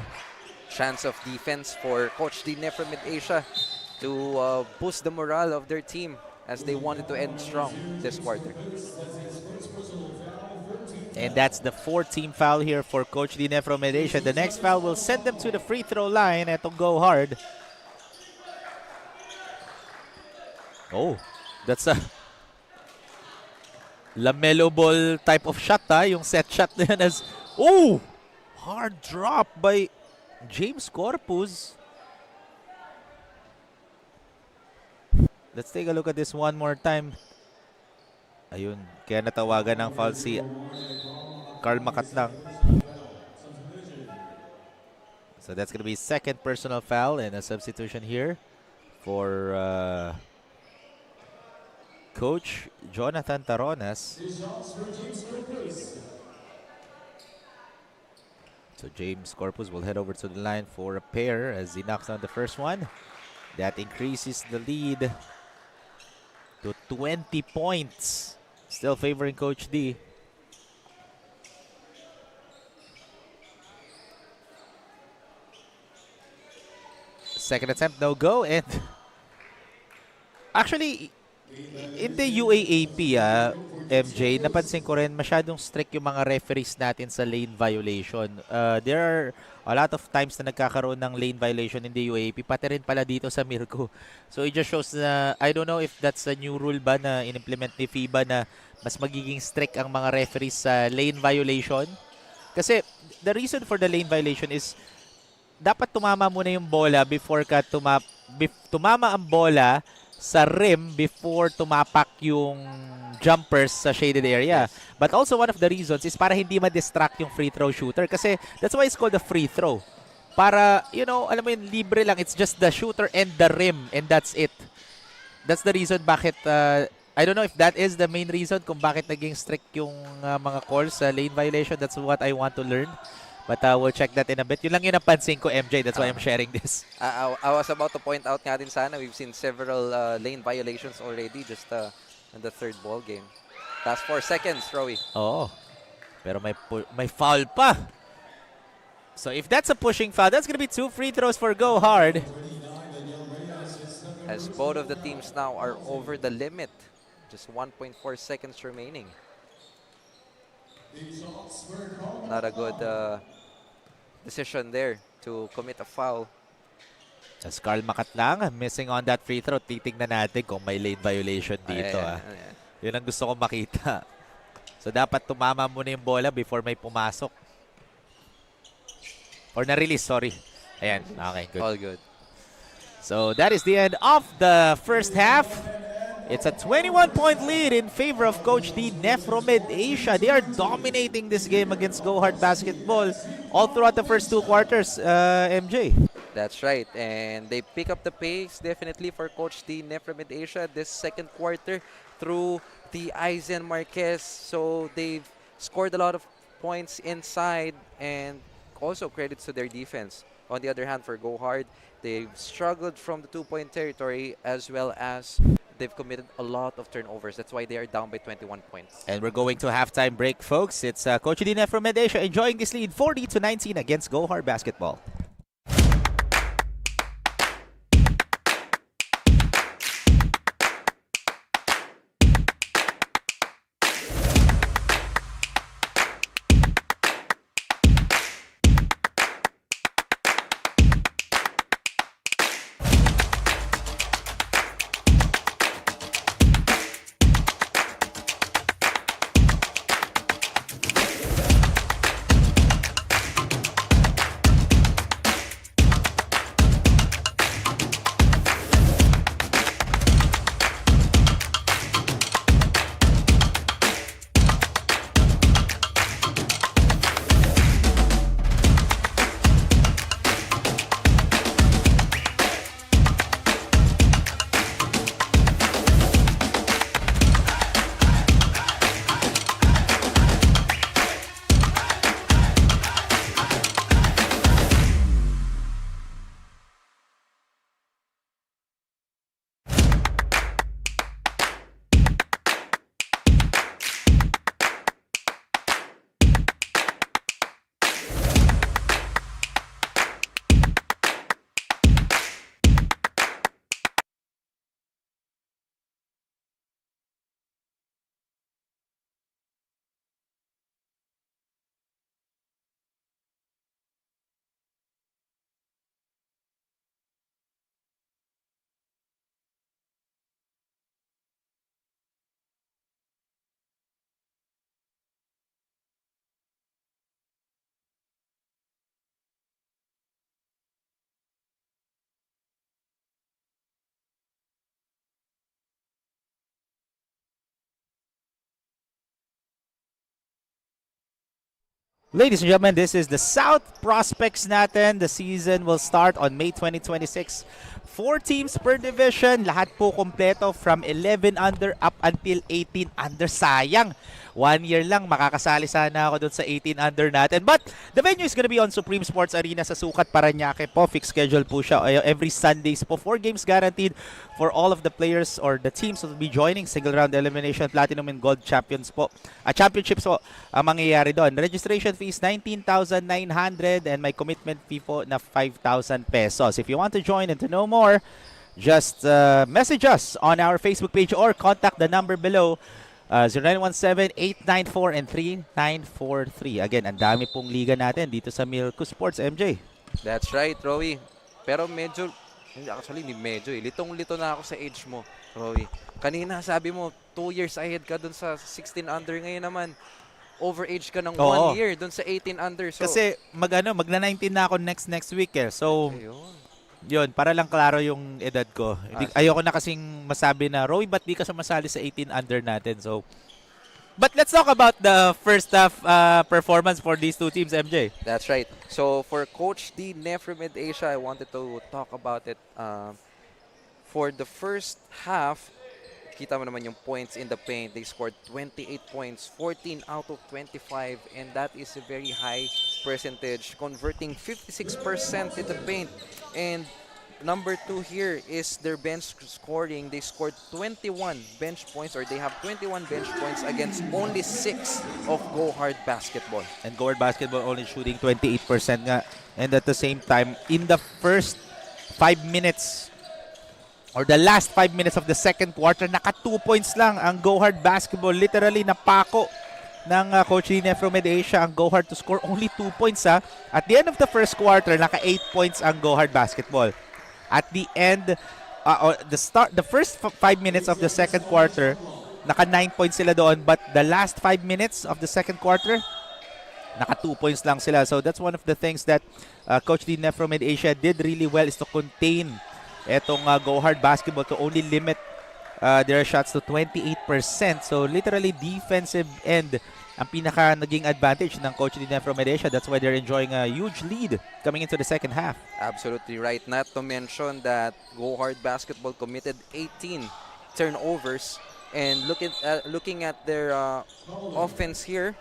Chance of defense for Coach D from Asia to boost the morale of their team as they wanted to end strong this quarter. And that's the 4th team foul here for Coach Dine from Asia. The next foul will send them to the free throw line. Etong Go Hard. Oh, that's a LaMelo Ball type of shot, ha? Yung set shot na yan as... Oh! Hard drop by James Corpus. Let's take a look at this one more time. Ayun, kaya natawagan ng foul si Carl Makatlang. So that's gonna be second personal foul and a substitution here for Coach Jonathan Taronas. So James Corpus will head over to the line for a pair as he knocks down the first one. That increases the lead to 20 points. Still favoring Coach D. Second attempt, no go. And actually, in the UAAP, MJ, napansin ko rin masyadong strict yung mga referees natin sa lane violation. There are a lot of times na nagkakaroon ng lane violation in the UAAP, pati rin pala dito sa Mirco. So it just shows na, I don't know if that's a new rule ba na in-implement ni FIBA na mas magiging strict ang mga referees sa lane violation. Kasi the reason for the lane violation is dapat tumama muna yung bola before ka tumama ang bola sa rim before tumapak yung jumpers sa shaded area. But also one of the reasons is para hindi ma-distract yung free throw shooter kasi that's why it's called a free throw. Para, you know, alam mo yun, libre lang. It's just the shooter and the rim and that's it. That's the reason bakit, I don't know if that is the main reason kung bakit naging strict yung mga calls sa lane violation. That's what I want to learn. But we'll check that in a bit. Yun lang yung napansin ko, MJ. That's why I'm sharing this. I was about to point out nga din sana, we've seen several lane violations already just in the third ball game. Last 4 seconds, Rowie. Oo. Pero may foul pa. So if that's a pushing foul, that's gonna be 2 free throws for Go Hard. As both of the teams now are over the limit. Just 1.4 seconds remaining. Not a good decision there to commit a foul. As Carl Makatlang missing on that free throw, titignan natin kung may lane violation dito. Ayan. Yun ang gusto kong makita. So dapat tumama muna yung bola before may pumasok. Or na-release, sorry. Ayan, okay, good. All good. So that is the end of the first half. It's a 21-point lead in favor of Coach D, NEPHROMED Asia. They are dominating this game against Go Hard Basketball all throughout the first 2 quarters, MJ. That's right. And they pick up the pace definitely for Coach D, NEPHROMED Asia this second quarter through the Aizen Marquez. So they've scored a lot of points inside and also credits to their defense. On the other hand, for Go Hard, they've struggled from the 2-point territory as well as they've committed a lot of turnovers. That's why they are down by 21 points. And we're going to a halftime break, folks. It's Coach D from Asia enjoying this lead 40-19 against Go Hard Basketball. Ladies and gentlemen, this is the South Prospects natin. The season will start on May 2026. 4 teams per division. Lahat po kompleto from 11 under up until 18 under. Sayang. 1 year lang, makakasali sana ako dun sa 18 under natin. But the venue is gonna be on Supreme Sports Arena sa Sukat, Parañaque po. Fixed schedule po siya. Every Sundays po. 4 games guaranteed for all of the players or the teams that will be joining. Single round elimination, platinum and gold champions po. Championships po ang mangyayari doon. Registration fees 19,900 and may commitment fee po na 5,000 pesos. If you want to join and to know more, just message us on our Facebook page or contact the number below. 0917-894 and 3943. Again, ang dami pong liga natin dito sa Milko Sports, MJ. That's right, Rowie. Pero medyo, actually hindi medyo litong-lito na ako sa age mo, Rowie. Kanina sabi mo, 2 years ahead ka dun sa 16 under. Ngayon naman, overage ka ng 1 year dun sa 18 under. So, kasi magna-19 na ako next week eh. So, ayun. yun, para lang klaro yung edad ko. Ayoko na kasing masabi na, Roy, ba't di ka sumasali sa 18 under natin? So, but let's talk about the first half performance for these two teams, MJ. That's right. So, for Coach D, NEPHROMED Asia, I wanted to talk about it. For the first half, kita mo naman yung points in the paint. They scored 28 points, 14 out of 25, and that is a very high percentage, converting 56% in the paint. And number 2 here is their bench scoring. They scored 21 bench points, or they have 21 bench points against only 6 of Go Hard Basketball. And Go Hard Basketball only shooting 28% nga. And at the same time, in the first 5 minutes, or the last 5 minutes of the second quarter, naka 2 points lang ang Go Hard Basketball. Literally, napako ng Coach D NEPHROMED Asia ang Go Hard to score only 2 points. At the end of the first quarter, naka 8 points ang Go Hard Basketball. At the end, the first 5 minutes of the second quarter, naka 9 points sila doon. But the last 5 minutes of the second quarter, naka 2 points lang sila. So that's one of the things that Coach D NEPHROMED Asia did really well, is to contain etong Go Hard Basketball, to only limit their shots to 28%. So literally defensive end ang pinaka naging advantage ng Coach D NEPHROMED Asia. That's why they're enjoying a huge lead coming into the second half. Absolutely right. Not to mention that Go Hard Basketball committed 18 turnovers. And looking at their offense here,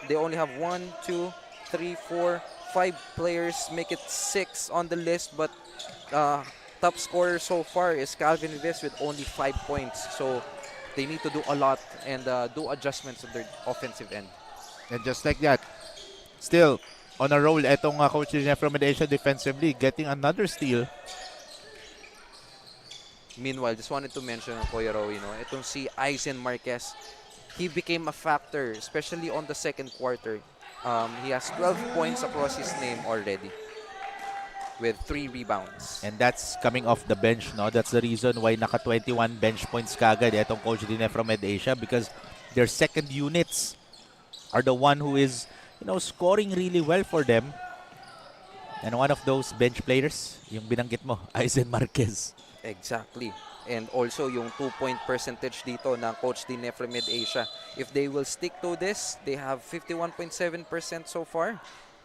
they only have 1, 2, 3, 4, 5 players, make it 6 on the list. But top scorer so far is Calvin Vives with only 5 points. So they need to do a lot and do adjustments on their offensive end. And just like that, still on a roll etong Coach D NEPHROMED Asia defensively, getting another steal. Meanwhile, just wanted to mention Kuya Rowie, itong si Aizen Marquez, he became a factor, especially on the second quarter. He has 12 points across his name already, with 3 rebounds. And that's coming off the bench, no? That's the reason why naka 21 bench points kagad etong Coach D NEPHROMED Asia, because their second units are the one who is, scoring really well for them. And one of those bench players, yung binanggit mo, Aizen Marquez. Exactly. And also yung 2-point percentage dito ng Coach D NEPHROMED Asia. If they will stick to this, they have 51.7% so far.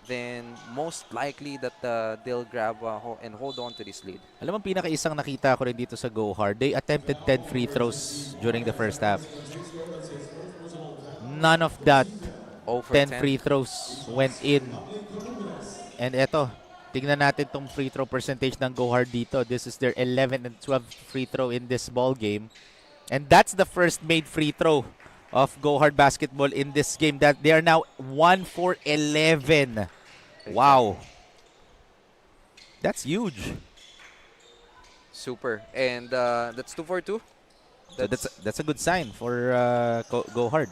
Then most likely that they'll grab and hold on to this lead. Alam mo, pinakaisang nakita ko rin dito sa Go Hard, they attempted 10 free throws during the first half. None of that 10 free throws went in. And eto, tingnan natin tong free throw percentage ng Go Hard dito. This is their 11 and 12 free throw in this ball game. And that's the first made free throw of Go Hard Basketball in this game. That they are now 1 for 11. Wow. That's huge. Super. And that's 2 for 2. That's a good sign for Go Hard.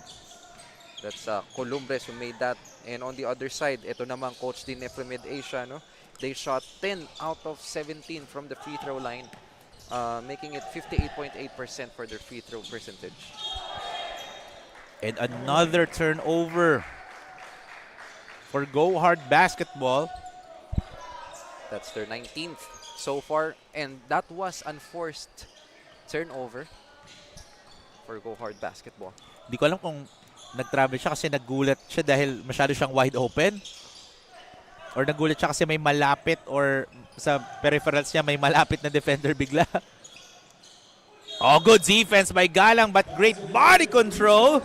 That's Columbres who made that. And on the other side, ito naman Coach D NEPHROMED Asia, they shot 10 out of 17 from the free throw line, making it 58.8% for their free throw percentage. And another turnover for Go Hard Basketball. That's their 19th so far, and that was unforced turnover for Go Hard Basketball. Di ko alam kung nag-travel siya kasi nagulat siya dahil masyado siyang wide open. Or nagulat siya kasi may malapit or sa peripherals niya may malapit na defender bigla. Oh, good defense by Galang but great body control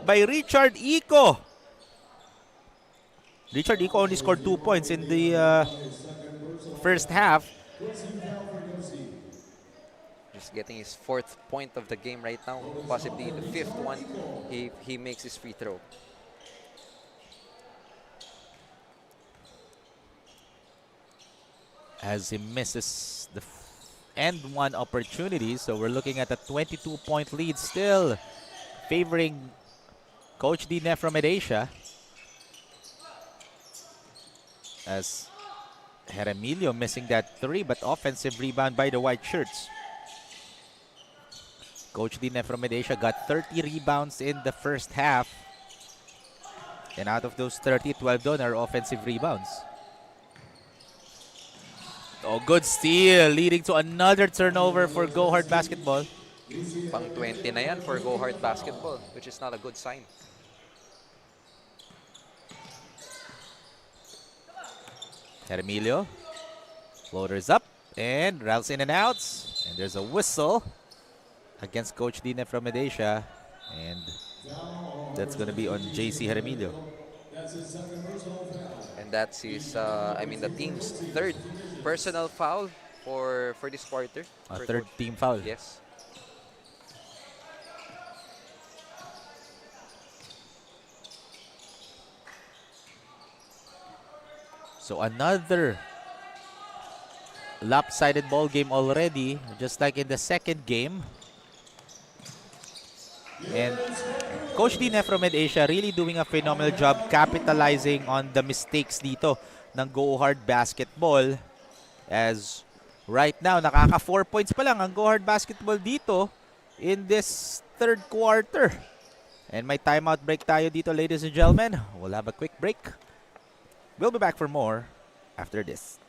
by Richard Ico. Richard Ico only scored 2 points in the first half. Just getting his 4th point of the game right now. Possibly the 5th one. He makes his free throw. As he misses the end one opportunity. So we're looking at a 22-point lead still favoring Coach D NEPHROMED Asia. As Heremilio missing that 3 but offensive rebound by the white shirts. Coach D NEPHROMED Asia got 30 rebounds in the first half. And out of those 30, 12 doon are offensive rebounds. Oh, good steal, leading to another turnover for Go Hard Basketball. Pang 20 na yan for Go Hard Basketball, which is not a good sign. Heremilio, floaters up, and routes in and outs. And there's a whistle against Coach D NEPHROMED Asia. And that's going to be on JC Heremilio. And that's his, the team's 3rd personal foul for this quarter. A 3rd team foul. Yes. So another lopsided ball game already, just like in the second game. And Coach D NEPHROMED Asia really doing a phenomenal job capitalizing on the mistakes dito ng Go Hard Basketball. As right now, nakaka 4 points pa lang ang Go Hard Basketball dito in this 3rd quarter. And may timeout break tayo dito, ladies and gentlemen. We'll have a quick break. We'll be back for more after this.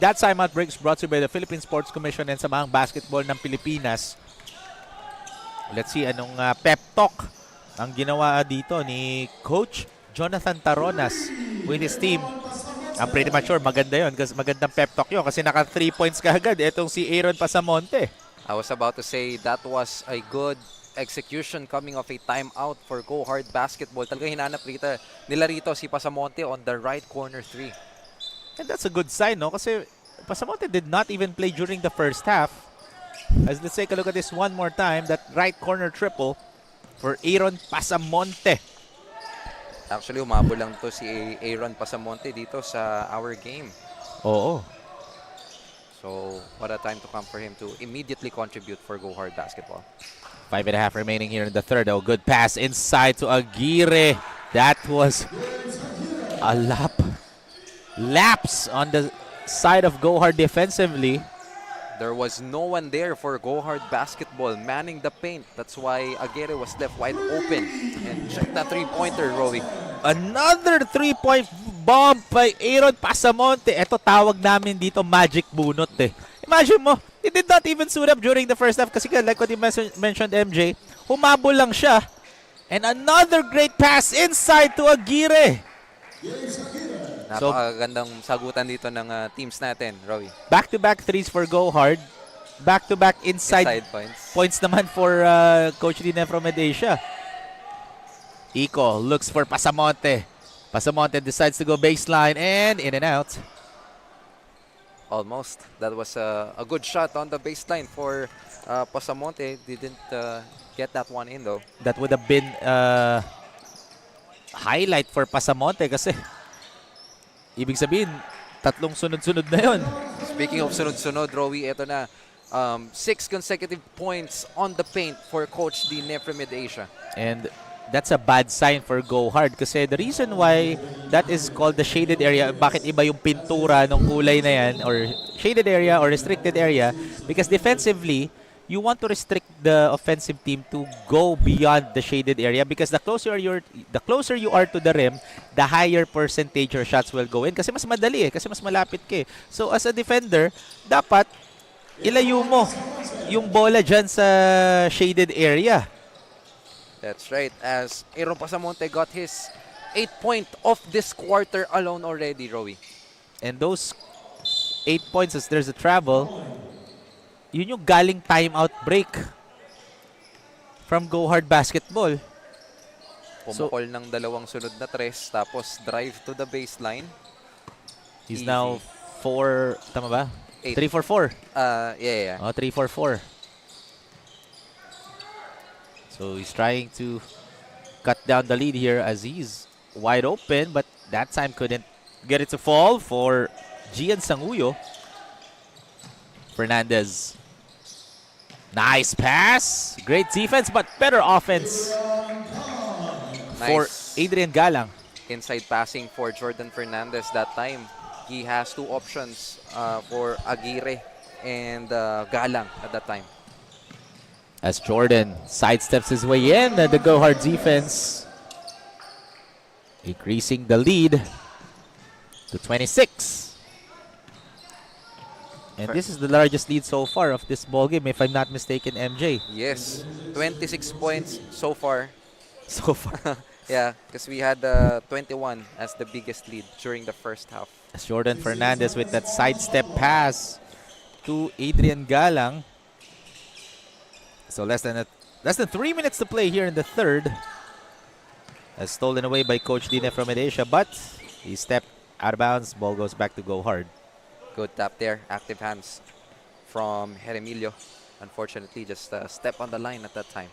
That timeout break is brought to you by the Philippine Sports Commission and Samahang Basketball ng Pilipinas. Let's see anong pep talk ang ginawa dito ni Coach Jonathan Taronas with his team. I'm pretty much sure maganda yun kasi magandang pep talk yun kasi naka 3 points kaagad itong si Aaron Pasamonte. I was about to say that was a good execution coming off a timeout for Go Hard Basketball. Talagang hinanap nila rito si Pasamonte on the right corner 3. And that's a good sign, no? Kasi Pasamonte did not even play during the first half. As let's take a look at this one more time. That right corner triple for Aaron Pasamonte. Actually, umabol lang to si Aaron Pasamonte dito sa our game. Oo. So, what a time to come for him to immediately contribute for Go Hard Basketball. 5.5 remaining here in the third. Oh, good pass inside to Aguirre. That was a lapse on the side of Go Hard defensively. There was no one there for Go Hard Basketball manning the paint. That's why Aguirre was left wide open. And check that three-pointer, Rowie. Another 3-point bomb by Aaron Pasamonte. Ito tawag namin dito magic bunot eh. Imagine mo, he did not even suit up during the first half kasi like what you mentioned, MJ, humabol lang siya. And another great pass inside to Aguirre. Napakagandang sagutan dito ng teams natin, Rowie. Back-to-back threes for Go Hard. Back-to-back inside points naman for Coach D NEPHROMED Asia. Ico looks for Pasamonte. Pasamonte decides to go baseline and in and out. Almost. That was a good shot on the baseline for Pasamonte. Didn't get that one in though. That would have been highlight for Pasamonte kasi Ibig sabihin, tatlong sunod-sunod na yon. Speaking of sunod-sunod, Rowie, ito na. 6 consecutive points on the paint for Coach D NEPHROMED Asia. And that's a bad sign for Go Hard kasi the reason why that is called the shaded area, bakit iba yung pintura ng kulay na yan, or shaded area or restricted area, because defensively, you want to restrict the offensive team to go beyond the shaded area because the closer you are to the rim, the higher percentage your shots will go in kasi mas madali kasi mas malapit ka. So as a defender, dapat ilayo mo yung bola dyan sa shaded area. That's right, as Aaron Pasamonte got his 8th point of this quarter alone already, Rowie. And those 8 points, as there's a travel, yun yung galing timeout break from Go Hard Basketball. Pumukol ng dalawang sunod na tres, tapos drive to the baseline. He's Easy. now 4, tama ba? 8. 3 for 4. Yeah. Oh, 3 for 4. So he's trying to cut down the lead here as he's wide open, but that time couldn't get it to fall for Gian Sanguyo. Fernandez. Nice pass. Great defense, but better offense for Nice Adrian Galang. inside passing for Jordan Fernandez that time. He has 2 options for Aguirre and Galang at that time. As Jordan sidesteps his way in, the Go Hard defense increasing the lead to 26. And this is the largest lead so far of this ball game, if I'm not mistaken, MJ. Yes, 26 points so far. So far. Yeah, because we had 21 as the biggest lead during the first half. As Jordan Fernandez with that sidestep pass to Adrian Galang. So less than 3 minutes to play here in the third. As stolen away by Coach D NEPHROMED Asia, but he stepped out of bounds. Ball goes back to Go Hard. Good tap there, active hands from Heremilio. Unfortunately, just a step on the line at that time.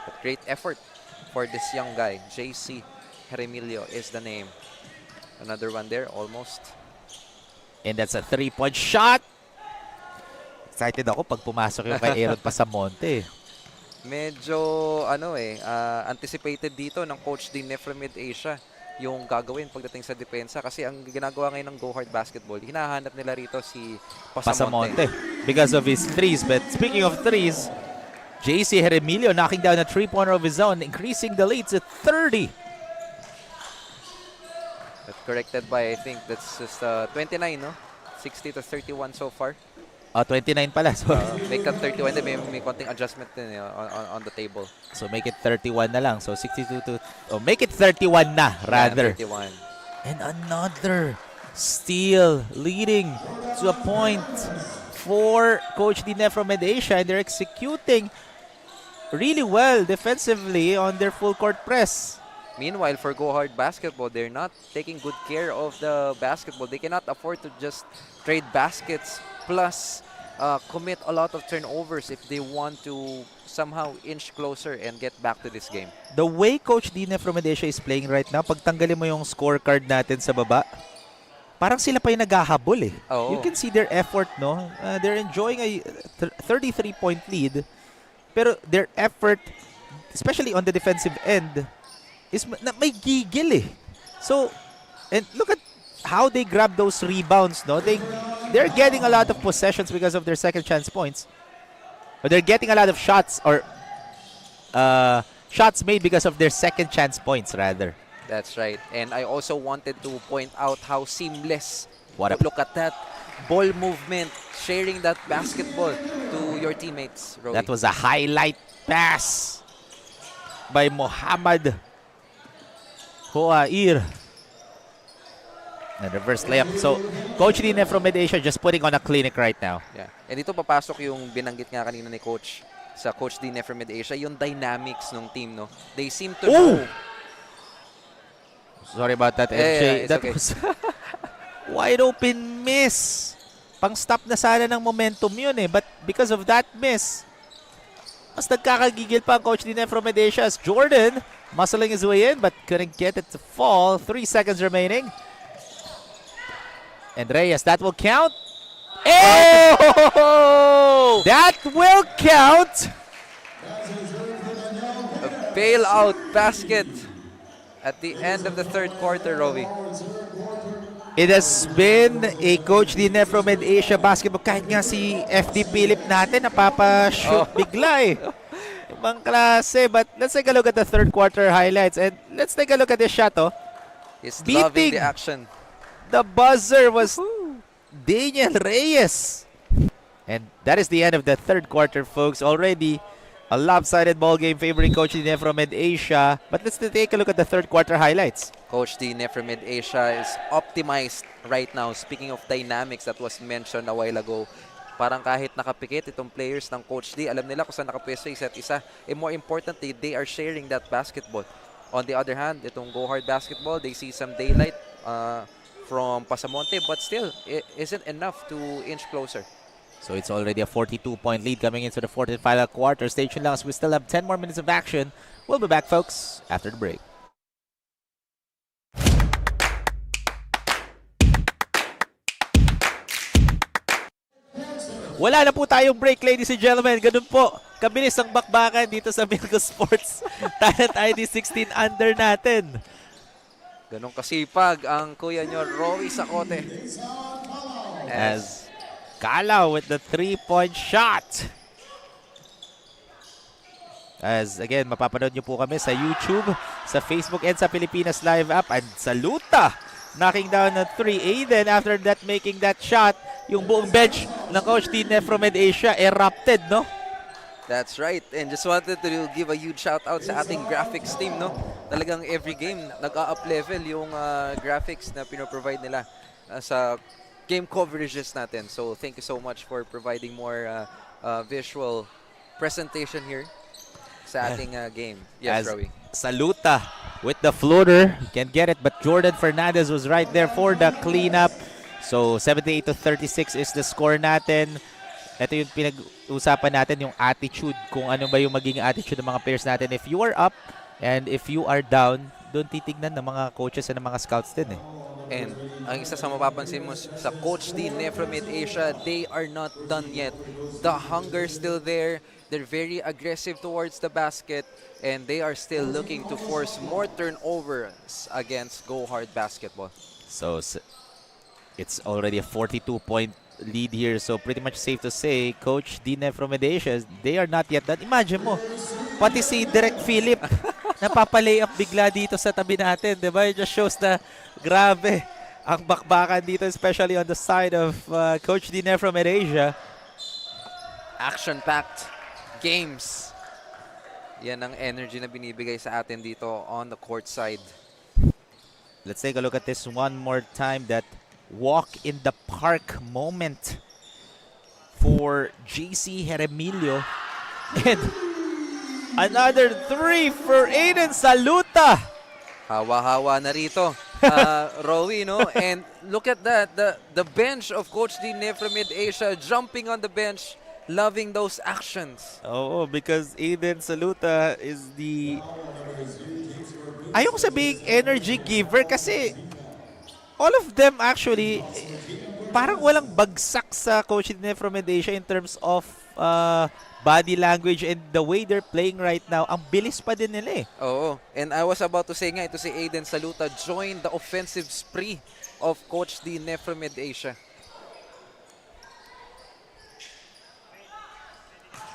But great effort for this young guy. JC Heremilio is the name. Another one there, almost. And that's a 3-point shot. Excited ako pag pumasok yung kay Aaron Pasamonte. Medyo anticipated dito ng Coach D NEPHROMED Asia yung gagawin pagdating sa depensa kasi ang ginagawa ngayon ng Go Hard Basketball, hinahanap nila rito si Pasamonte. Because of his threes. But speaking of threes, JC Heremilio knocking down a 3-pointer of his own, increasing the lead to 30. That's corrected by, I think that's just 29, no? 60 to 31 so far. 29 pala. So, Make that 31, then may konting adjustment din on the table. so make it 31 na lang. So 62 to... Oh, make it 31 na, rather. Yeah, 31. And another steal leading to a point for Coach D NEPHROMED Asia. And they're executing really well defensively on their full court press. Meanwhile, for Go Hard Basketball, they're not taking good care of the basketball. They cannot afford to just trade baskets plus commit a lot of turnovers if they want to somehow inch closer and get back to this game. The way Coach D NEPHROMED Asia is playing right now, pag tanggalin mo yung scorecard natin sa baba, parang sila pa yung naghahabol eh. Oo. You can see their effort, no? They're enjoying a 33-point lead. Pero their effort, especially on the defensive end, is may gigil eh. So, and look at how they grab those rebounds, no? They're getting a lot of possessions because of their second chance points. But they're getting a lot of shots or shots made because of their second chance points, rather. That's right. And I also wanted to point out how seamless. Look at that ball movement, sharing that basketball to your teammates, Rowie. That was a highlight pass by Mohamed Hoair. And reverse layup. So, Coach D NEPHROMED Asia just putting on a clinic right now. Yeah. And dito papasok yung binanggit nga kanina ni Coach sa Coach D NEPHROMED Asia, yung dynamics ng team, no? They seem to know. Sorry about that, MJ. Yeah, That okay. was wide open miss. Pang-stop na sana ng momentum yun eh. But because of that miss, mas nagkakagigil pa ang Coach D NEPHROMED Asia as Jordan muscling his way in but couldn't get it to fall. 3 seconds remaining. And Reyes, that will count. Oh! That will count. A bailout basket at the end of the third quarter, Rowie. It has been a Coach D NEPHROMED Asia basketball. Kahit nga si FD Philip natin, napapa-shoot bigla eh. Ibang klase. But let's take a look at the third quarter highlights. And let's take a look at this shot. Oh. He's loving the action. The buzzer was Daniel Reyes. And that is the end of the third quarter, folks. Already a lopsided ball game favoring Coach D NEPHROMED Asia. But let's take a look at the third quarter highlights. Coach D NEPHROMED Asia is optimized right now. Speaking of dynamics that was mentioned a while ago, parang kahit nakapikit itong players ng Coach D, alam nila kung saan nakapwesto isa't isa. And more importantly, they are sharing that basketball. On the other hand, itong Go Hard basketball, they see some daylight from Pasamonte, but still, it isn't enough to inch closer. So it's already a 42-point lead coming into the fourth and final quarter. Stay tuned lang as we still have 10 more minutes of action. We'll be back, folks, after the break. Wala na po tayong break, ladies and gentlemen. Ganun po, kabilis ang bakbakan dito sa Milko Sports Talent ID 16 under natin. Ganun kasipag ang kuya nyo, Rowie Sacote. As Kalaw with the 3-point shot. As again, mapapanood nyo po kami sa YouTube, sa Facebook, and sa Pilipinas Live app. And Saluta knocking down a 3. Aiden, after that, making that shot. Yung buong bench ng Coach D NEPHROMED Asia erupted, no? That's right. And just wanted to give a huge shout out sa ating graphics team, no? Talagang every game nag-up level yung graphics na pinoprovide nila sa game coverages natin. So thank you so much for providing more visual presentation here sa ating game. Yes, Rowie. Saluta with the floater. Can't get it, but Jordan Fernandez was right there for the cleanup. So 78-36 is the score natin. Ito yung pinag-usapan natin, yung attitude, kung ano ba yung magiging attitude ng mga players natin. If you are up and if you are down, doon titignan ng mga coaches and ng mga scouts din eh. And ang isa sa mapapansin mo sa Coach D NEPHROMED Asia, they are not done yet. The hunger still there. They're very aggressive towards the basket, and they are still looking to force more turnovers against Go Hard basketball. So it's already a 42-point lead here. So pretty much safe to say, Coach D NEPHROMED Asia, they are not yet done. Imagine mo, pati si Direct Philip, napapalay up bigla dito sa tabi natin. Diba? It just shows na grabe ang bakbakan dito, especially on the side of Coach D NEPHROMED Asia. Action-packed games. Yan ang energy na binibigay sa atin dito on the court side. Let's take a look at this one more time. That walk in the park moment for JC Heremilio. And another 3 for Aiden Saluta. Hawa-hawa na rito, Rowie, no? And look at that, the bench of Coach D NEPHROMED Asia jumping on the bench, loving those actions. Oh, because Aiden Saluta is the... Ayoko sabihing energy giver kasi all of them actually parang walang bagsak sa Coach D NEPHROMED Asia in terms of body language and the way they're playing right now. Ang bilis pa din nila eh. Oo. And I was about to say nga, ito si Aiden Saluta joined the offensive spree of Coach D NEPHROMED Asia.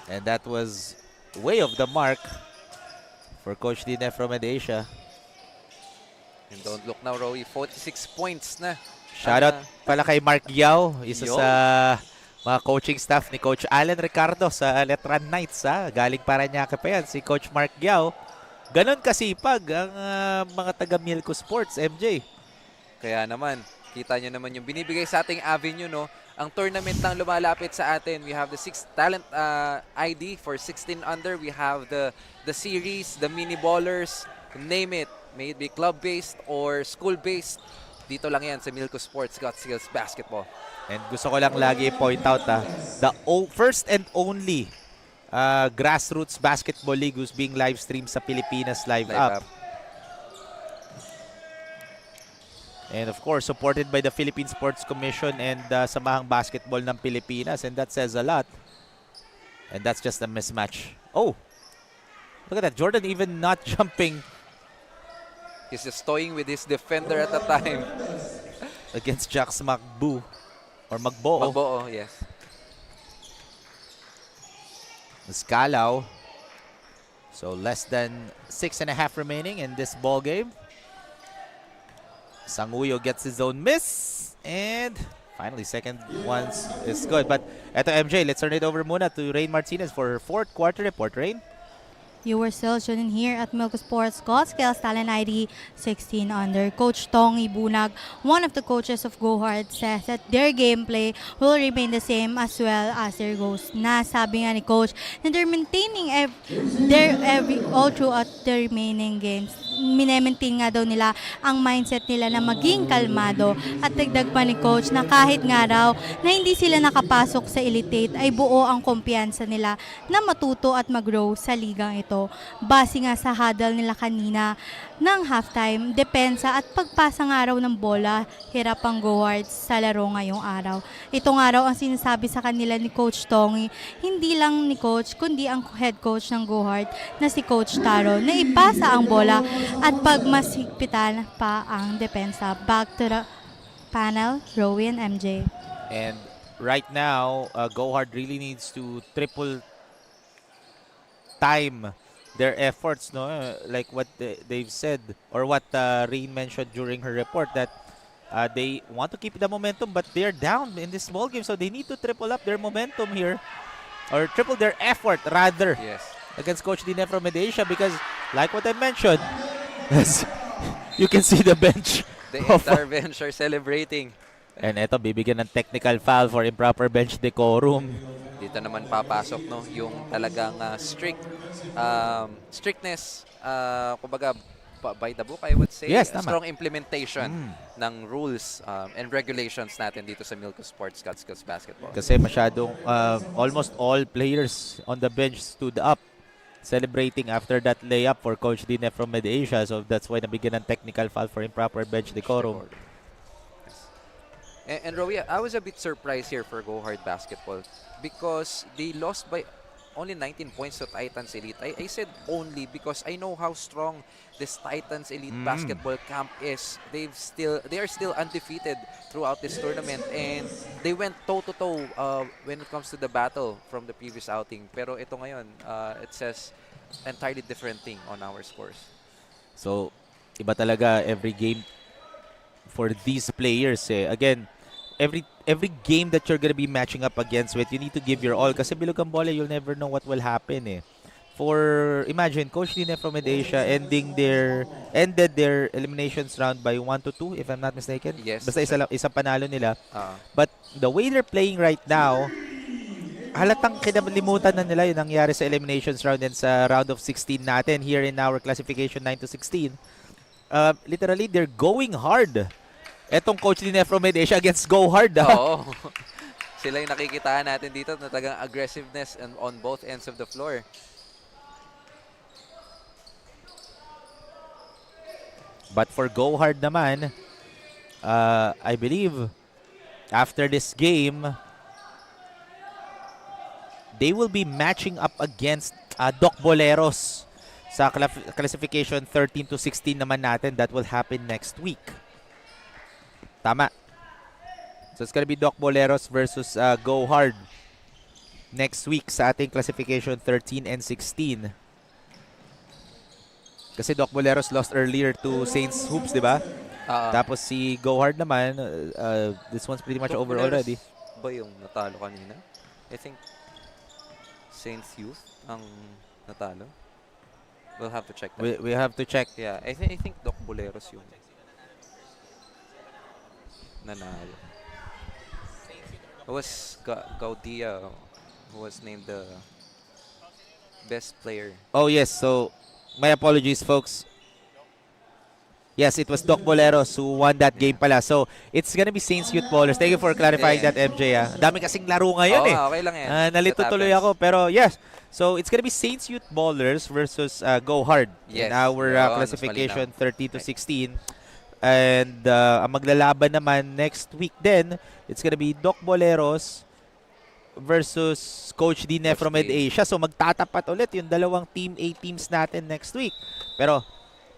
And that was way off the mark for Coach D NEPHROMED Asia. And don't look now, Rowie, 46 points na. Shoutout pala kay Mark Yao, isa sa mga coaching staff ni Coach Allen Ricardo sa Letran Knights. Galing Paranaque pa yan, si Coach Mark Yao. Ganon kasipag ang mga taga Milko Sports, MJ. Kaya naman, kita nyo naman yung binibigay sa ating avenue, no? Ang tournament lang lumalapit sa atin. We have the 6 talent ID for 16 under. We have the series, the mini ballers, name it. May it be club-based or school-based. Dito lang yan sa Milko Sports Got Skills Basketball. And gusto ko lang lagi i-point out the first and only Grassroots Basketball League who's being live streamed sa Pilipinas Live, Live Up. And of course, supported by the Philippine Sports Commission and Samahang Basketball ng Pilipinas. And that says a lot. And that's just a mismatch. Oh, look at that. Jordan even not jumping He's just toying with his defender at the time. against Jax Magbu. Or Magboo. Magboo, yes. Scalaw. So less than 6.5 remaining in this ball game. Sanguyo gets his own miss. And finally, second one is good. But eto MJ, let's turn it over muna to Rain Martinez for her fourth quarter report. Rain? You were still tuning here at Milko Sports Godskills Talent ID 16 under. Coach Tongi Bunag, one of the coaches of Go Hard, says that their gameplay will remain the same as well as their goals. Nasabi nga ni Coach na they're maintaining all throughout the remaining games. Minemaintain nga daw nila ang mindset nila na maging kalmado. At dagdag pa ni Coach na kahit nga raw na hindi sila nakapasok sa Elite 8 ay buo ang kumpiyansa nila na matuto at mag-grow sa ligang ito. Base nga sa huddle nila kanina ng halftime, depensa at pagpasa nga raw ng bola, hirap ang Go Hard sa laro ngayong araw. Ito nga raw ang sinasabi sa kanila ni Coach Tongi, hindi lang ni Coach kundi ang head coach ng Go Hard na si Coach Taro na ipasa ang bola at pagmasigpitan pa ang depensa. Back to the panel, Rowie and MJ. And right now, Go Hard really needs to triple time their efforts, no? Like what they've said or what Rain mentioned during her report that they want to keep the momentum but they're down in this small game, so they need to triple up their momentum here or triple their effort rather against Coach Dine from Asia because like what I mentioned, you can see the bench. The entire bench are celebrating. And eto, bibigyan ng technical foul for improper bench decorum. Dito naman papasok no yung talagang strictness, kumbaga by the book I would say. Yes, tama. Strong implementation ng rules and regulations natin dito sa Milko Sports Godskills Basketball. Kasi masyadong almost all players on the bench stood up celebrating after that layup for Coach Dine from Asia, so that's why nabigyan ng technical foul for improper bench decorum. And Rowie, I was a bit surprised here for Go Hard Basketball because they lost by only 19 points to Titans Elite. I said only because I know how strong this Titans Elite basketball camp is. They are still undefeated throughout this tournament and they went toe-to-toe when it comes to the battle from the previous outing. Pero ito ngayon, it says entirely different thing on our scores. So, iba talaga every game for these players. Again, every game that you're gonna be matching up against with, you need to give your all. Kasi bilog ang bola, you'll never know what will happen. For imagine, Coach Dine from Asia ended their eliminations round by 1-2, if I'm not mistaken. Yes. Basta isa panalo nila. But the way they're playing right now, halatang kinalimutan na nila yung nangyari sa eliminations round and sa round of 16 natin here in our classification 9-16. Literally, they're going hard. Etong Coach Dine from Asia against Go Hard. Oo. Sila yung nakikitaan natin dito na tagang aggressiveness and on both ends of the floor. But for Go Hard naman, I believe after this game, they will be matching up against Doc Boleros sa classification 13-16 naman natin. That will happen next week. Tama. So it's gonna be Doc Boleros versus Go Hard next week sa ating classification 13 and 16. Kasi Doc Boleros lost earlier to Saints Hoops, di ba? Tapos si Go Hard naman, this one's pretty much Doc over Boleros already. Ba yung natalo kanina? I think Saints Youth ang natalo. We'll have to check that. We have to check. Yeah, I think Doc Boleros yung nanalo. It was Gaudia who was named the best player. Oh yes, so my apologies folks. Yes, it was Doc Boleros who won that game pala. So it's gonna be Saints Youth Bowlers. Thank you for clarifying that, MJ. Dami kasing laro ngayon Okay lang yan. Nalito That tuloy happens. ako. Pero yes, So it's gonna be Saints Youth Ballers versus Go Hard in Yes. our Yun, mas classification malinaw. 30 to Right. 16. And ang maglalaban naman next week din, it's gonna be Doc Boleros versus Coach D Coach NEPHROMED D. Asia. So magtatapat ulit yung dalawang Team A teams natin next week. Pero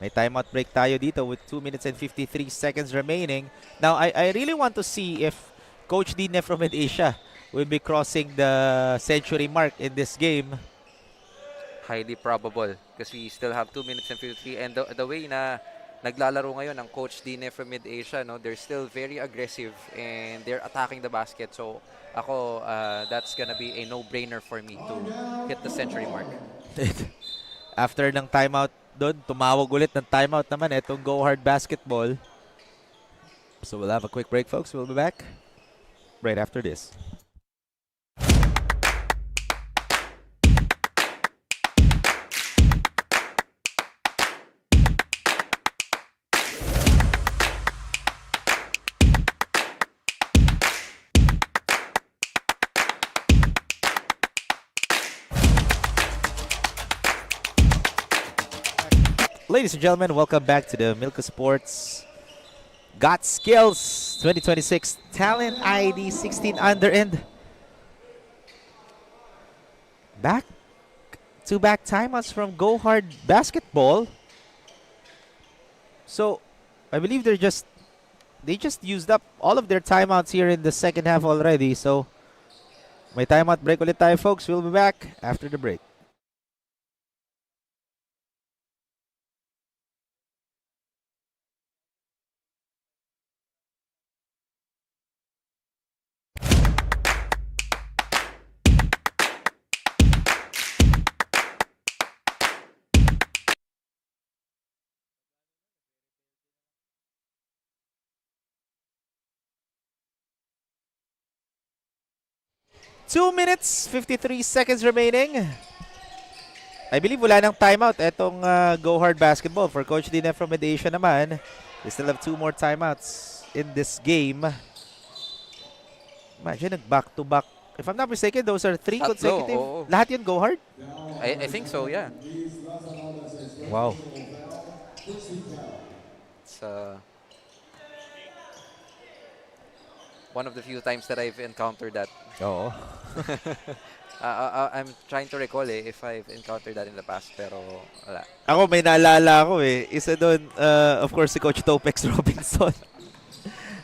may timeout break tayo dito with 2 minutes and 53 seconds remaining. Now, I really want to see if Coach D NEPHROMED Asia will be crossing the century mark in this game. Highly probable because we still have 2 minutes and 53 and the way na naglalaro ngayon ng Coach Dine from Mid-Asia, no, they're still very aggressive and they're attacking the basket. So ako, that's gonna be a no-brainer for me to hit the century mark. After ng timeout doon, tumawag ulit ng timeout naman itong Go Hard Basketball. So we'll have a quick break, folks. We'll be back right after this. Ladies and gentlemen, welcome back to the Milka Sports Got Skills 2026 Talent ID 16 under and back timeouts from Go Hard Basketball. So I believe they just used up all of their timeouts here in the second half already. So may timeout break ulit tayo, folks. We'll be back after the break. Two minutes, 53 seconds remaining. I believe wala nang timeout etong Go Hard Basketball. For Coach Dine from Mid-Asia naman, they still have 2 more timeouts in this game. Imagine, nag-back-to-back. If I'm not mistaken, those are 3 Tatlo, consecutive. oo. Lahat yun Go Hard? I think so, yeah. Wow. It's one of the few times that I've encountered that. Oo. I'm trying to recall if I've encountered that in the past, pero wala. Ako, may naalala ako eh. Isa doon, of course, si Coach Topex Robinson.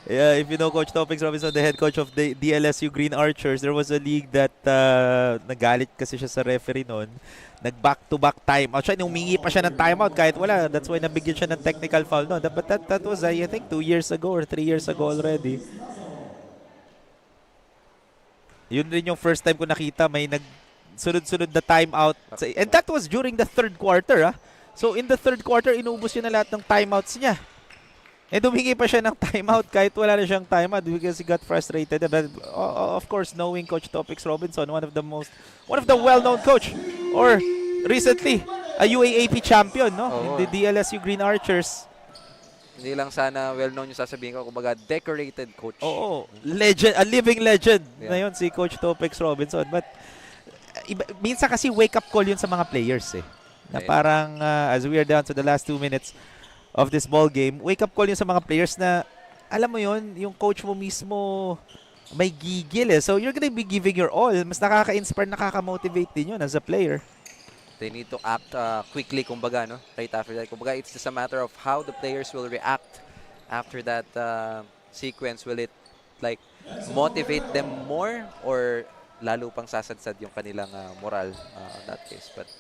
Yeah, if you know Coach Topex Robinson, the head coach of the DLSU Green Archers, there was a league that nagalit kasi siya sa referee noon. Nag-back-to-back timeout. Siya, humingi pa siya ng timeout kahit wala. That's why nabigyan siya ng technical foul noon. But that was, I think, 2 years ago or 3 years ago already. Yun rin yung first time ko nakita, may nagsunod-sunod na timeout. And that was during the third quarter. So in the third quarter, inubos yun na lahat ng timeouts niya. And humingi pa siya ng timeout kahit wala na siyang timeout because he got frustrated. But of course, knowing Coach Topex Robinson, one of the well-known coach, or recently a UAAP champion, no, in the DLSU Green Archers. Hindi lang sana well-known yung sasabihin ko, kumbaga decorated coach. Oo, legend, a living legend Yeah. na yun si Coach Topex Robinson. But minsan kasi wake-up call yun sa mga players eh. Na parang as we are down to the last 2 minutes of this ball game, wake-up call yun sa mga players na alam mo yun, yung coach mo mismo may gigil eh. So you're gonna be giving your all. Mas nakaka-inspire, nakaka-motivate din yun as a player. They need to act quickly, kumbaga, no? Right after that. Kumbaga, it's just a matter of how the players will react after that sequence. Will it, like, motivate them more or lalo pang sasadsad yung kanilang moral in that case? But,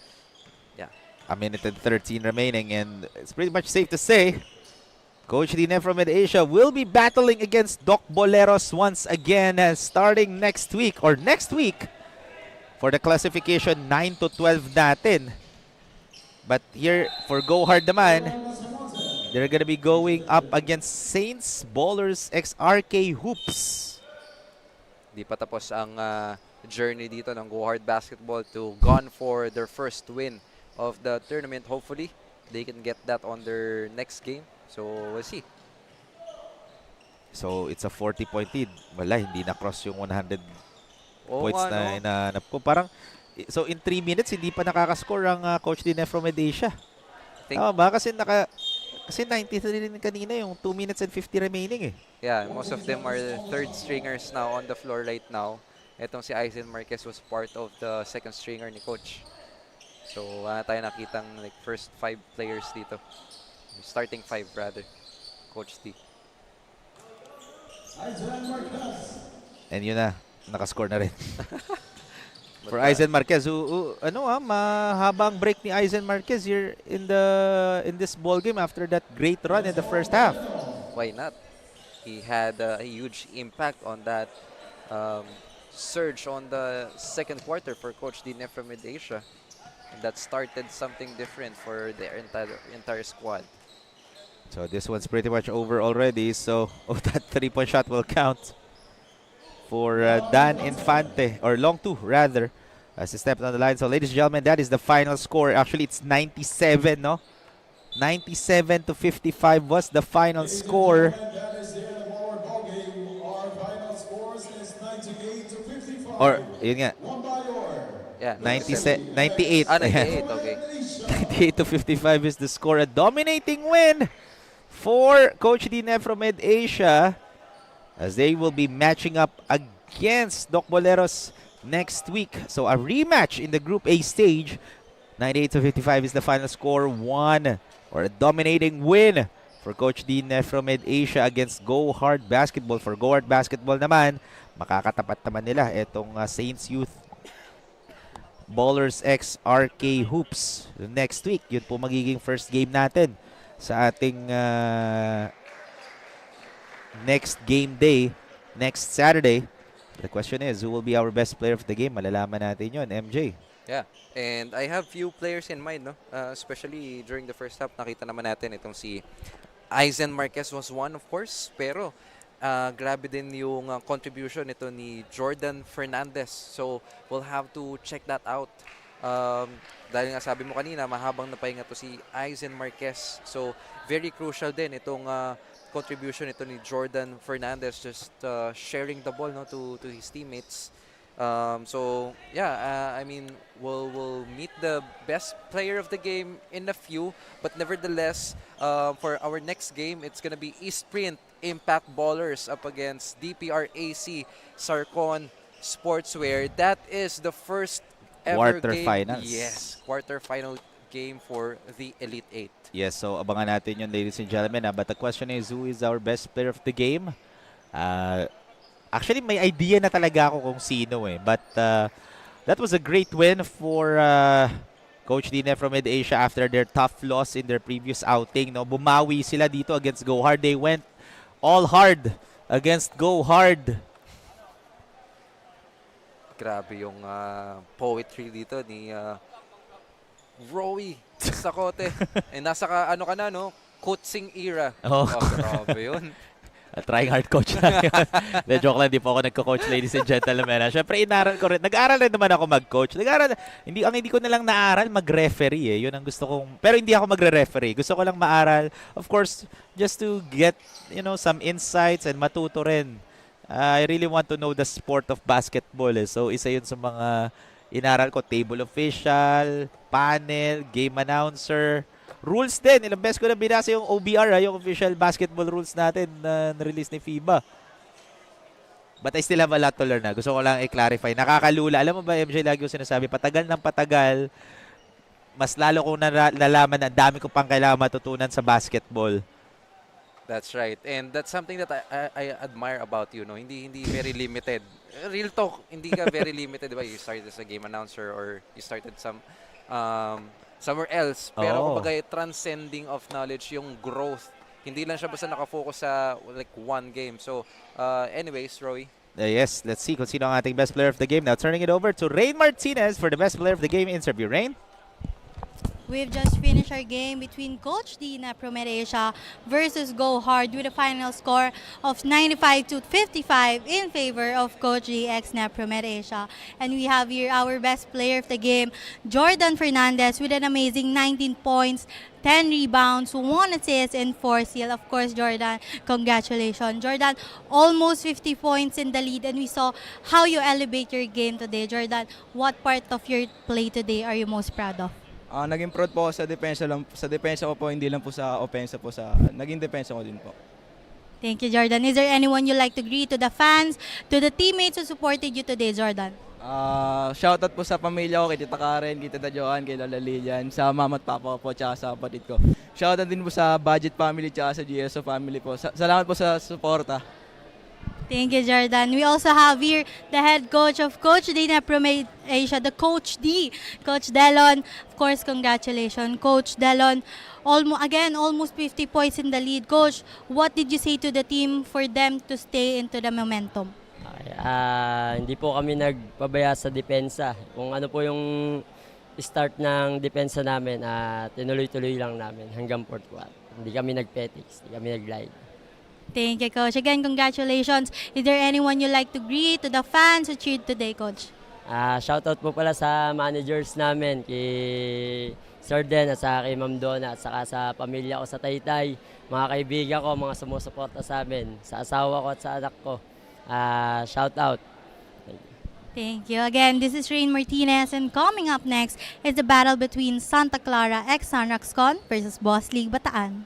yeah. A minute and 13 remaining, and it's pretty much safe to say Coach Dine from Mid-Asia will be battling against Doc Boleros once again starting next week for the classification 9 to 12 natin. But here for Go Hard naman, they're gonna be going up against Saints Ballers XRK Hoops. Di pa tapos ang journey dito ng Go Hard Basketball to gone for their first win of the tournament. Hopefully, they can get that on their next game. So, we'll see. So it's a 40-point lead. Wala, hindi na cross yung 100 points nga, na no? inaanap ko. Parang So in 3 minutes, hindi pa nakakascore ang Coach din NEPHROMED Asia. Think- Tama ba? Kasi 93 rin kanina yung 2 minutes and 50 remaining eh. Yeah, most of them are third stringers now on the floor right now. Etong si Aizen Marquez was part of the second stringer ni Coach. So, wala tayo nakitang like first 5 players dito. Starting 5 rather. Coach D. Aizen Marquez. And yun na, nakascore na rin. For Aizen Marquez, mahabang break ni Aizen Marquez here in this ball game after that great run in the first half. Why not? He had a huge impact on that surge on the second quarter for Coach D NEPHROMED Asia. And that started something different for their entire squad. So this one's pretty much over already. So that 3-point shot will count for Dan Infante, or long two rather, as he stepped on the line. So ladies and gentlemen, that is the final score. Actually, it's 97, no? 97-55 was the final score. That is the end of our ball game. Our final scores is 98-55. Or, yun nga, One by your Yeah, 98. 98, okay. 98-55 is the score. A dominating win for Coach D NEPHROMED Asia, as they will be matching up against Doc Boleros next week. So a rematch in the Group A stage. 98-55 is the final score. A dominating win for Coach D NEPHROMED Asia against Go Hard Basketball. For Go Hard Basketball naman, makakatapat naman nila itong Saints Youth Ballers X RK Hoops next week. Yun po magiging first game natin sa ating next game day, next Saturday. The question is, who will be our best player of the game? Malalaman natin yun, MJ. Yeah, and I have few players in mind, no? Especially during the first half, nakita naman natin itong si Aizen Marquez was one, of course, pero grabe din yung contribution nito ni Jordan Fernandez. So, we'll have to check that out. Dahil nga sabi mo kanina, mahabang napahinga to si Aizen Marquez. So, very crucial din itong contribution nito ni Jordan Fernandez, just sharing the ball, no, to his teammates. So yeah, I mean, we'll meet the best player of the game in a few, but nevertheless, for our next game, it's gonna be Eastprint Impact Ballers up against DPRAC Sarcon Sportswear. That is the first ever game. Quarterfinals. Yes, quarterfinal game for the Elite 8. Yes, so abangan natin yun, ladies and gentlemen. But the question is, who is our best player of the game? Actually, may idea na talaga ako kung sino eh. But that was a great win for Coach D NEPHROMED Asia after their tough loss in their previous outing. No? Bumawi sila dito against Go Hard. They went all hard against Go Hard. Grabe yung poetry dito ni Rowie Sakote. Nasa ano ka na, no? Coaching era. Oh. Grabe yun. Trying hard coach lang yun. De, joke lang, di po ako nagko-coach, ladies and gentlemen. Siyempre, inaral ko rin. Nag-aral rin naman ako mag-coach. Hindi ko na lang naaral, mag-referee eh. Yun ang gusto kong, pero hindi ako magre-referee. Gusto ko lang maaral, of course, just to get, some insights and matuto rin. I really want to know the sport of basketball eh. So, isa yun sa mga inaral ko. Table official, panel, game announcer, rules din. Ilang beses ko na binasa yung OBR, yung official basketball rules natin na release ni FIBA. But I still have a lot to learn na. Gusto ko lang i-clarify. Nakakalula. Alam mo ba, MJ, lagi yung sinasabi, patagal ng patagal, mas lalo kong nalaman na dami ko pang kailangan matutunan sa basketball. That's right. And that's something that I admire about you, no? Hindi very limited. Real talk, hindi ka very limited, di ba? You started as a game announcer or you started somewhere else. Pero kumbaga, transcending of knowledge, yung growth. Hindi lang siya basta nakafocus sa like one game. So, anyways, Roy. Yes, let's see kung sino ang ating best player of the game. Now, turning it over to Rain Martinez for the best player of the game interview. Rain? We've just finished our game between Coach D NEPHROMED Asia versus Go Hard with a final score of 95 to 55 in favor of Coach D ex NEPHROMED Asia. And we have here our best player of the game, Jordan Fernandez, with an amazing 19 points, 10 rebounds, 1 assist, and 4 steals. Of course, Jordan, congratulations. Jordan, almost 50 points in the lead, and we saw how you elevate your game today. Jordan, what part of your play today are you most proud of? Naging proud po ako sa depensa lang, sa depensa ko po, hindi lang po sa opensa po, sa naging depensa ko din po. Thank you, Jordan. Is there anyone you like to greet to the fans, to the teammates who supported you today, Jordan? Shoutout po sa pamilya ko, kay Tita Karen, kay Tita Joanne, kay Lola Lilian, sa mama at papa ko po, tsaka sa kapatid ko. Shoutout din po sa Budget Family, tsaka sa GSO Family po. Salamat po sa suporta. Thank you, Jordan. We also have here the head coach of Coach D NEPHROMED Asia, the Coach D, Coach Delon. Of course, congratulations, Coach Delon. Almost 50 points in the lead. Coach, what did you say to the team for them to stay into the momentum? Okay, hindi po kami nagpabaya sa depensa. Kung ano po yung start ng depensa namin, tinuloy-tuloy lang namin hanggang fourth quarter. Hindi kami nag-petics, hindi kami nag-glide. Thank you, Coach. Again, congratulations. Is there anyone you like to greet to the fans who cheered today, Coach? Shoutout po pala sa managers namin, kay Sir Den at sa kay Ma'am Donna at saka sa pamilya ko sa Taytay, mga kaibigan ko, mga sumusuporta sa amin, sa asawa ko at sa anak ko. Shoutout. Thank you. Again, this is Rain Martinez, and coming up next is the battle between Santa Clara ex Sunroxcon versus Boss League Bataan.